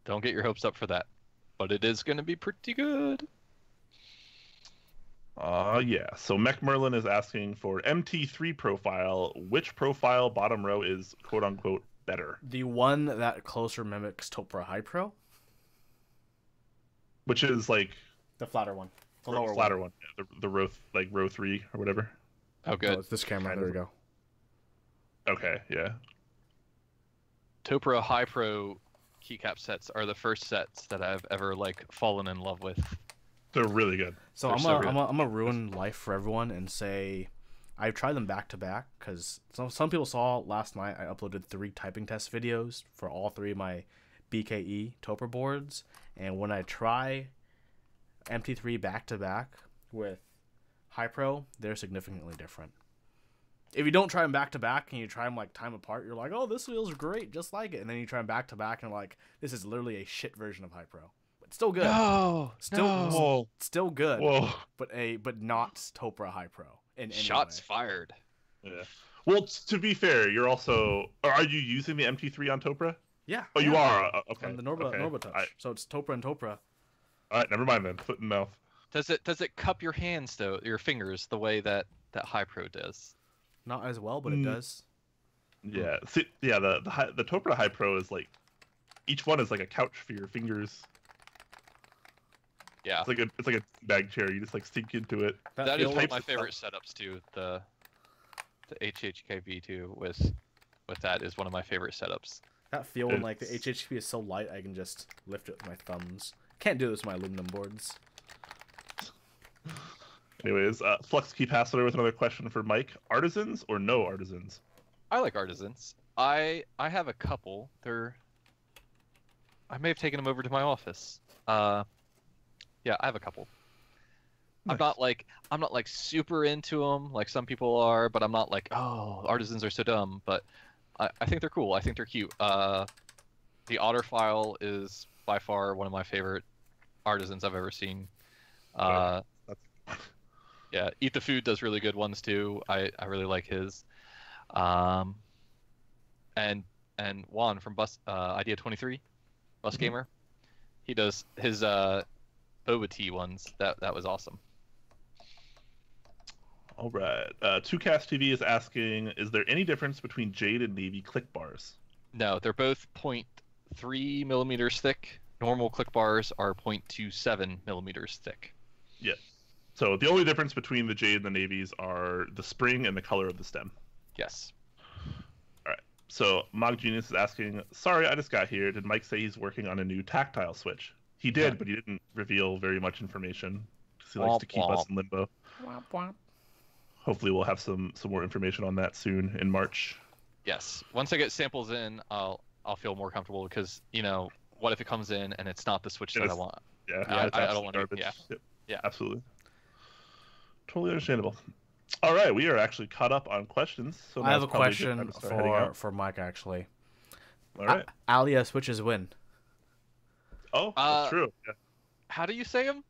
Don't get your hopes up for that. But it is going to be pretty good. Yeah. So Mech Merlin is asking for MT3 profile. Which profile bottom row is quote unquote better? The one that closer mimics Topra High Pro. Which is like the flatter one. The lower flatter one. Yeah, the row 3 or whatever. Oh, good. Oh, it's this camera. There we go. Okay, yeah. Topra High Pro keycap sets are the first sets that I've ever fallen in love with. They're really good. So I'm gonna ruin life for everyone and say I've tried them back to back because some people saw last night I uploaded 3 typing test videos for all 3 of my BKE Topra boards, and when I try MT3 back to back with High Pro, they're significantly different. If you don't try them back to back and you try them like time apart, you're like, oh, this feels great, just like it. And then you try them back to back and like, this is literally a shit version of High Pro. But still good. No, Still good. Whoa. But not Topra High Pro. In Shots fired. Yeah. Well, to be fair, you're also. Are you using the MT3 on Topra? Yeah. Oh, you are. Okay. On the Norba Touch. So it's Topra and Topra. All right, never mind then. Foot and mouth. Does it cup your hands though, your fingers, the way that High Pro does? Not as well, but it does. Yeah. See, yeah. The Topra High Pro is like, each one is like a couch for your fingers. Yeah. It's like a bag chair. You just like sink into it. That is one of my favorite setups too. The HHK V2 with that is one of my favorite setups. That feel when like the HHP is so light, I can just lift it with my thumbs. Can't do this with my aluminum boards. Anyways, Flux Capacitor with another question for Mike: artisans or no artisans? I like artisans. I have a couple. I may have taken them over to my office. Yeah, I have a couple. Nice. I'm not like super into them like some people are, but I'm not like, oh, artisans are so dumb. But I think they're cool. I think they're cute. The Otterfile is by far one of my favorite artisans I've ever seen. Yeah, Eat the Food does really good ones too. I really like his. And Juan from Idea 23, Bus Gamer, he does his boba tea ones. That was awesome. All right. 2Cast TV is asking, is there any difference between Jade and Navy click bars? No, they're both 0.3 millimeters thick. Normal click bars are 0.27 millimeters thick. Yeah. So the only difference between the Jade and the Navies are the spring and the color of the stem. Yes. All right. So Mog Genius is asking, sorry, I just got here. Did Mike say he's working on a new tactile switch? He did, but he didn't reveal very much information because he likes to keep us in limbo. Hopefully we'll have some more information on that soon in March. Yes. Once I get samples in, I'll feel more comfortable because, what if it comes in and it's not the switch that I want? Yeah, I don't want to. Yeah. Yep. Yeah. Absolutely. Totally understandable. All right, we are actually caught up on questions. So I have a question for Mike, actually. All right. Alia switches win. Oh, that's true. Yeah. How do you say them?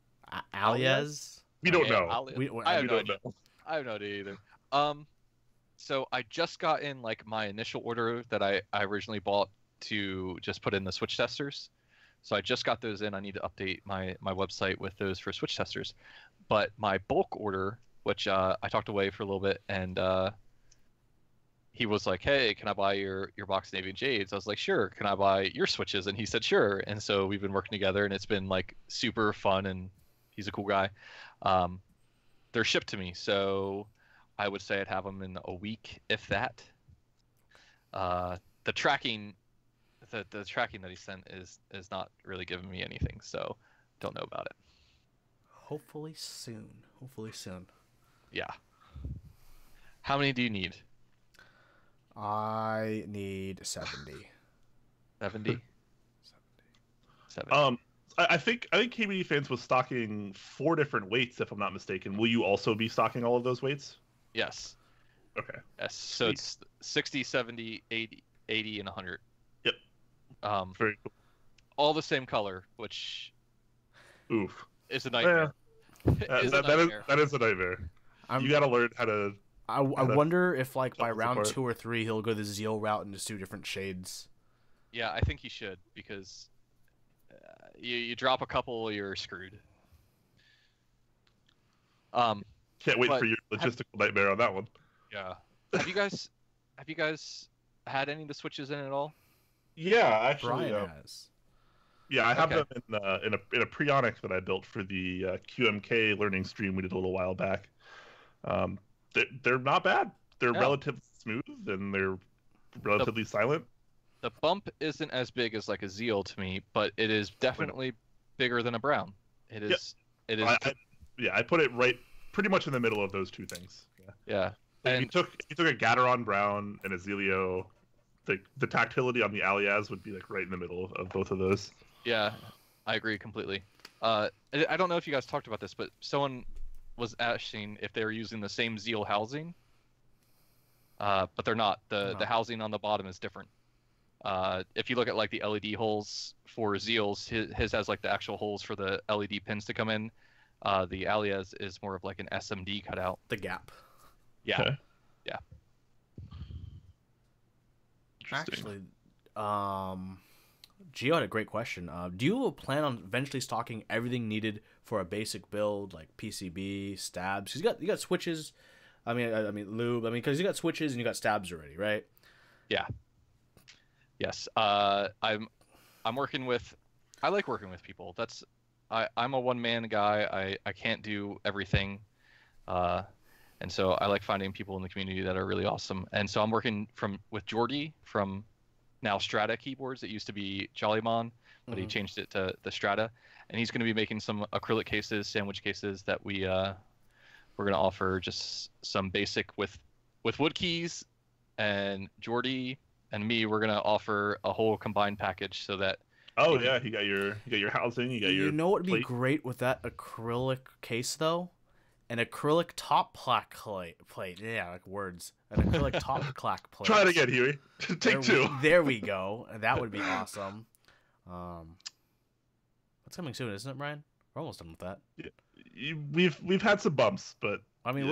Alias? We don't know. I don't know. I have no idea either. So I just got in like my initial order that I originally bought to just put in the switch testers. So I just got those in. I need to update my website with those for switch testers. But my bulk order, which I talked away for a little bit, and he was like, hey, can I buy your box of Navy and Jades? I was like, sure. Can I buy your switches? And he said, sure. And so we've been working together, and it's been like super fun, and he's a cool guy. They're shipped to me, so I would say I'd have them in a week, if that. The tracking that he sent is not really giving me anything, so don't know about it. Hopefully soon. Yeah. How many do you need? I need 70. 70? 70. I think KBD Fans was stocking 4 different weights, if I'm not mistaken. Will you also be stocking all of those weights? Yes. Okay. Yes. So it's 60, 70, 80, and 100. Yep. Very cool. All the same color, which is a nightmare. That is a nightmare. You got to learn how to. I wonder if like by round 2 or 3 he'll go the Zeal route and just do different shades. Yeah, I think he should because you drop a couple, you're screwed. Can't wait for your logistical nightmare on that one. Yeah. Have you guys had any of the switches in at all? Yeah, actually. Brian has. Yeah, I have them in a Prionic that I built for the QMK learning stream we did a little while back. They're not bad. They're relatively smooth and they're relatively silent. The bump isn't as big as like a Zeal to me, but it is definitely bigger than a Brown. It is. It is. I put it right, pretty much in the middle of those two things. Yeah. If you took a Gateron Brown and a Zelio, the tactility on the Alias would be like right in the middle of both of those. Yeah, I agree completely. I don't know if you guys talked about this, but someone was asking if they were using the same Zeal housing. But they're not. The housing on the bottom is different. If you look at like the LED holes for Zeal's, his has like the actual holes for the LED pins to come in. The Alias is more of like an SMD cutout. The gap. Yeah. Okay. Yeah. Actually, Gio had a great question. Do you plan on eventually stocking everything needed for a basic build, like PCB, stabs? You got switches. I mean lube. I mean, because you got switches and you got stabs already, right? Yeah. Yes. I'm working with. I like working with people. I'm a one-man guy. I can't do everything. And so I like finding people in the community that are really awesome. And so I'm working with Jordy from now Strata Keyboards. It used to be Jollymon, but he changed it to the Strata. And he's going to be making some acrylic cases, sandwich cases that we're going to offer just some basic with wood keys. And Jordy and me, we're going to offer a whole combined package so that. Oh yeah, you got your housing, you got your. You know what would be plate. great with that acrylic case though? An acrylic top plaque plate. Yeah, like words. An acrylic top plaque plate. Try it again, Huey. Take two. There we go. That would be awesome. That's coming soon, isn't it, Brian? We're almost done with that. Yeah, we've had some bumps, but I mean,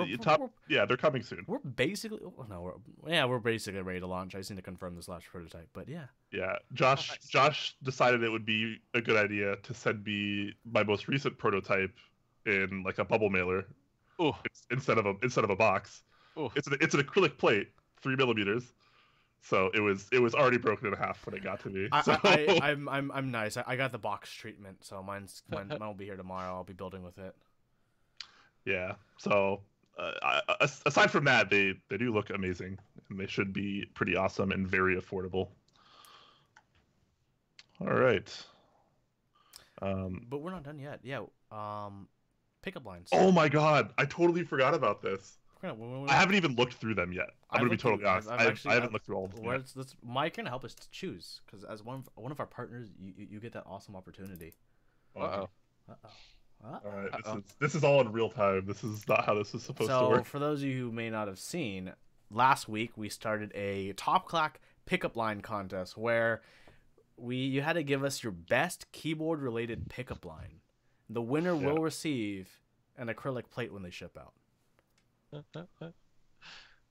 they're coming soon. We're basically we're basically ready to launch. I just need to confirm this last prototype, but yeah. Yeah, Josh decided it would be a good idea to send me my most recent prototype in like a bubble mailer. Ooh. Instead of a box. Ooh. It's an acrylic plate, 3 millimeters. So it was already broken in half when it got to me. I'm nice. I got the box treatment, so mine will be here tomorrow. I'll be building with it. Yeah. So aside from that, they do look amazing, and they should be pretty awesome and very affordable. All right. But we're not done yet. Yeah. Pickup lines. Oh my god, I totally forgot about this. I haven't even looked through them yet. I'm gonna be totally honest. I haven't looked through all of them yet. Mike, you're gonna help us to choose because as one of our partners, you get that awesome opportunity. All right, this is all in real time. This is not how this is supposed to work. So for those of you who may not have seen, last week we started a Top Clack pickup line contest where you had to give us your best keyboard related pickup line. The winner will receive an acrylic plate when they ship out.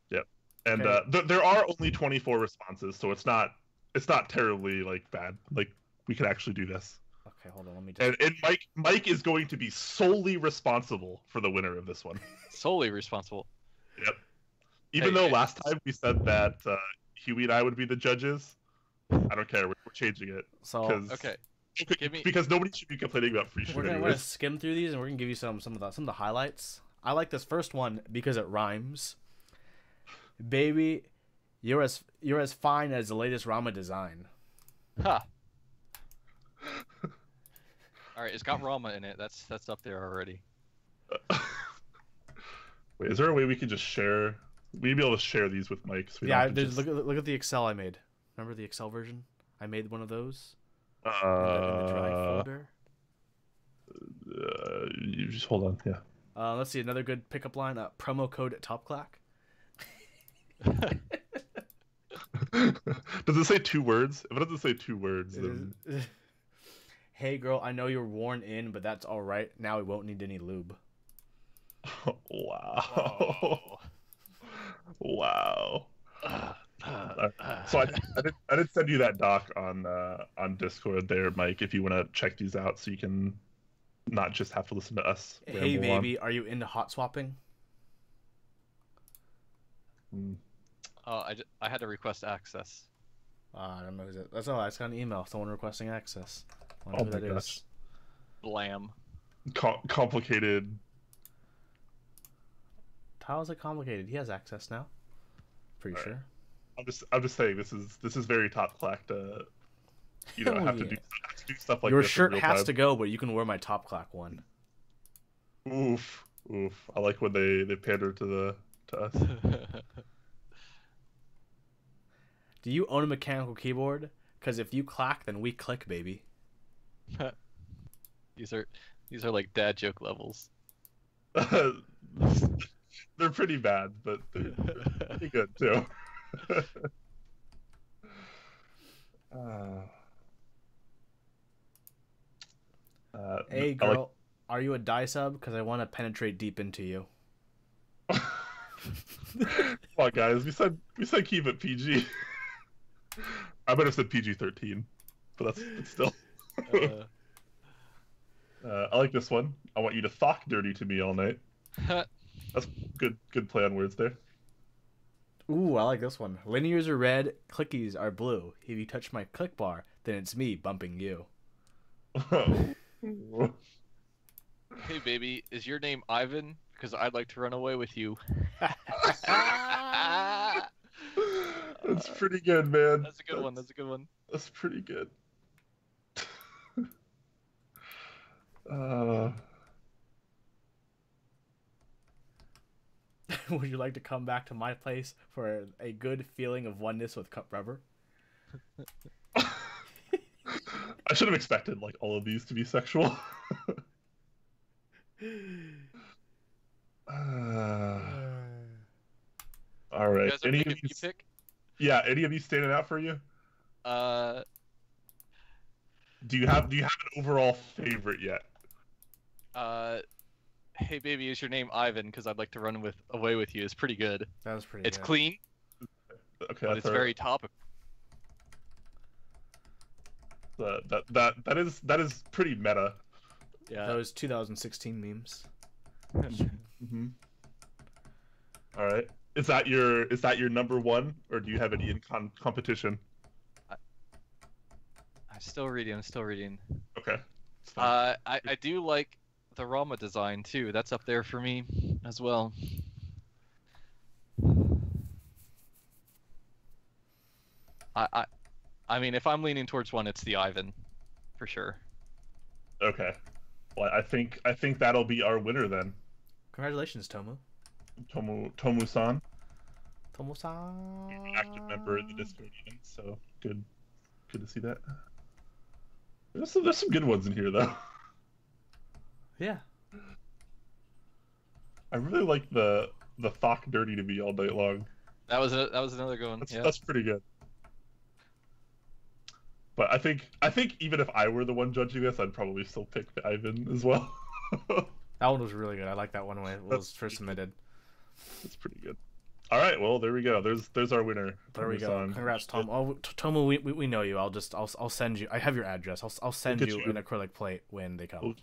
Yep. And there are only 24 responses, so it's not terribly like bad. Like we could actually do this. Okay, hold on. Let me just... And Mike is going to be solely responsible for the winner of this one. Solely responsible. Yep. Even though last time we said that Huey and I would be the judges, I don't care. We're changing it. So okay. Because nobody should be complaining about free shit. We're gonna skim through these and we're gonna give you some of the highlights. I like this first one because it rhymes. Baby, you're as fine as the latest Rama design. Ha. All right, it's got Rama in it. That's up there already. Wait, is there a way we can just share? We'd be able to share these with Mike. So look at the Excel I made. Remember the Excel version? I made one of those. In the drive folder. You just hold on. Yeah. Let's see another good pickup line. Promo code TopClack. Does it say 2 words? If it doesn't say 2 words, then... Hey girl, I know you're worn in, but that's all right. Now we won't need any lube. Wow. Wow. So I did send you that doc on Discord there, Mike, if you want to check these out so you can not just have to listen to us. Hey baby, are you into hot swapping? Oh, I had to request access. I don't know who's it. That's all. I just got an email. Someone requesting access. Oh my gosh. Blam. Complicated. How is it complicated? He has access now. Pretty sure. I'm just saying this is very Top Clack to have to do stuff like your this. Your shirt has to go, but you can wear my Top Clack one. Oof. I like when they pander to us. Do you own a mechanical keyboard? Because if you clack, then we click, baby. These are like dad joke levels. They're pretty bad, but they're pretty good too. Hey girl, are you a die sub? Because I want to penetrate deep into you. Come on, guys. We said keep it PG. I might have said PG-13, but that's still. I like this one. I want you to talk dirty to me all night. That's good play on words there. Ooh, I like this one. Linears are red, clickies are blue. If you touch my click bar, then it's me bumping you. Hey baby, is your name Ivan? Because I'd like to run away with you. That's pretty good, man. That's a good one. That's a good one. That's pretty good. Would you like to come back to my place for a good feeling of oneness with cup rubber? I should have expected like all of these to be sexual. All right. Any of these pick? Yeah, any of these standing out for you? Do you have an overall favorite yet? Hey baby, is your name Ivan? Because I'd like to run away with you. Is pretty good. That was pretty. It's good. Clean. Okay, but it's very topical. That is pretty meta. Yeah. Those 2016 memes. Mm-hmm. All right. Is that your number one, or do you have any in competition? I'm still reading. Okay. I do like the Rama design too. That's up there for me as well. I mean, if I'm leaning towards one, it's the Ivan, for sure. Okay. Well, I think that'll be our winner then. Congratulations, Tomu. Tomu-san. Tomu-san. He's an active member of the Discord even, so good to see that. There's some good ones in here though. Yeah. I really like the "Thok dirty to me all night long." That was another good one. That's pretty good. But I think even if I were the one judging this, I'd probably still pick Ivan as well. That one was really good. I like that one when it was first submitted. That's pretty good. All right, well there we go. There's our winner. There we go. Congrats, Tom. Oh, Tomu, we know you. I'll send you. I have your address. I'll send you an acrylic plate when they come.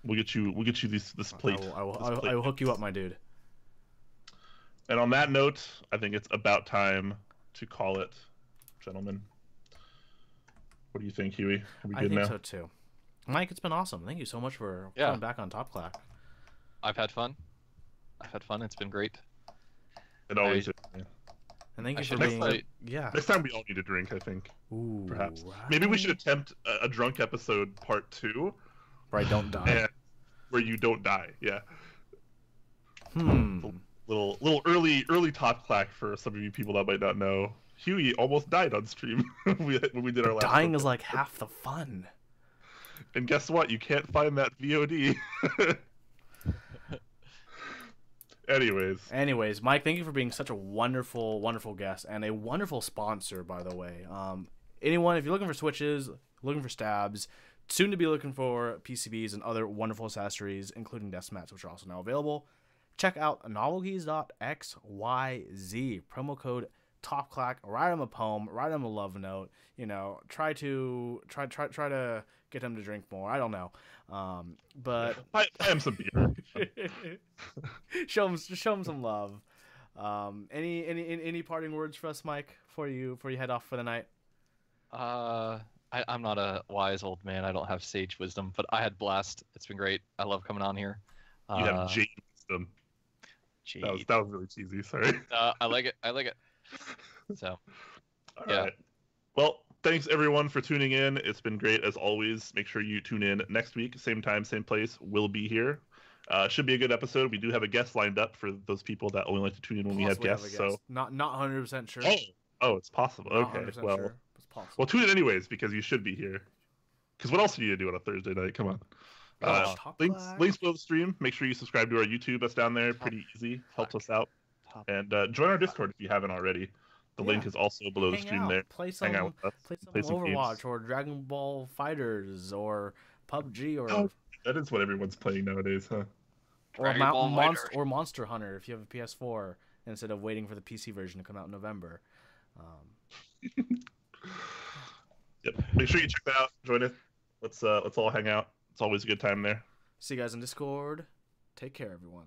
We'll get you this plate. I will hook you up, my dude. And on that note, I think it's about time to call it, gentlemen. What do you think, Huey? Are we good now? I think so too. Mike, it's been awesome. Thank you so much for coming back on Top Clack. I've had fun. It's been great. It always is. And thank you for being. Yeah. Next time we all need a drink, I think. Ooh, perhaps. Right. Maybe we should attempt a drunk episode part 2. Where I don't die. And where you don't die. Yeah. Little early Top Clack for some of you people that might not know. Huey almost died on stream when we did our last. Dying is like half the fun. And guess what? You can't find that VOD. Anyways, Mike, thank you for being such a wonderful, wonderful guest and a wonderful sponsor, by the way. Anyone, if you're looking for switches, looking for stabs, soon to be looking for PCBs and other wonderful accessories, including desk mats, which are also now available, check out novelkeys.xyz. Promo code TopClack. Write them a poem. Write them a love note. You know, try to get them to drink more. I don't know, but buy him some beer. show him some love. Any parting words for us, Mike, before you head off for the night? I'm not a wise old man. I don't have sage wisdom, but I had blast. It's been great. I love coming on here. You have jade wisdom. Jade. That was really cheesy. Sorry. I like it. So. All right. Well, thanks everyone for tuning in. It's been great as always. Make sure you tune in next week, same time, same place. We'll be here. Should be a good episode. We do have a guest lined up for those people that only like to tune in when we have guests. So not 100% sure. Oh, it's possible. Okay, well, sure. It's possible. Well, tune in anyways because you should be here. Because what else do you do on a Thursday night? Come on. Links below the stream. Make sure you subscribe to our YouTube. That's down there. Pretty easy. Helps us out. And join our Discord if you haven't already. The link is also below the stream there. Play some Overwatch games. Or Dragon Ball Fighters or PUBG or. That is what everyone's playing nowadays, huh? Or Monster Hunter if you have a PS4 instead of waiting for the PC version to come out in November. Yep. Make sure you check that out. Join it. Let's all hang out. It's always a good time there. See you guys in Discord. Take care, everyone.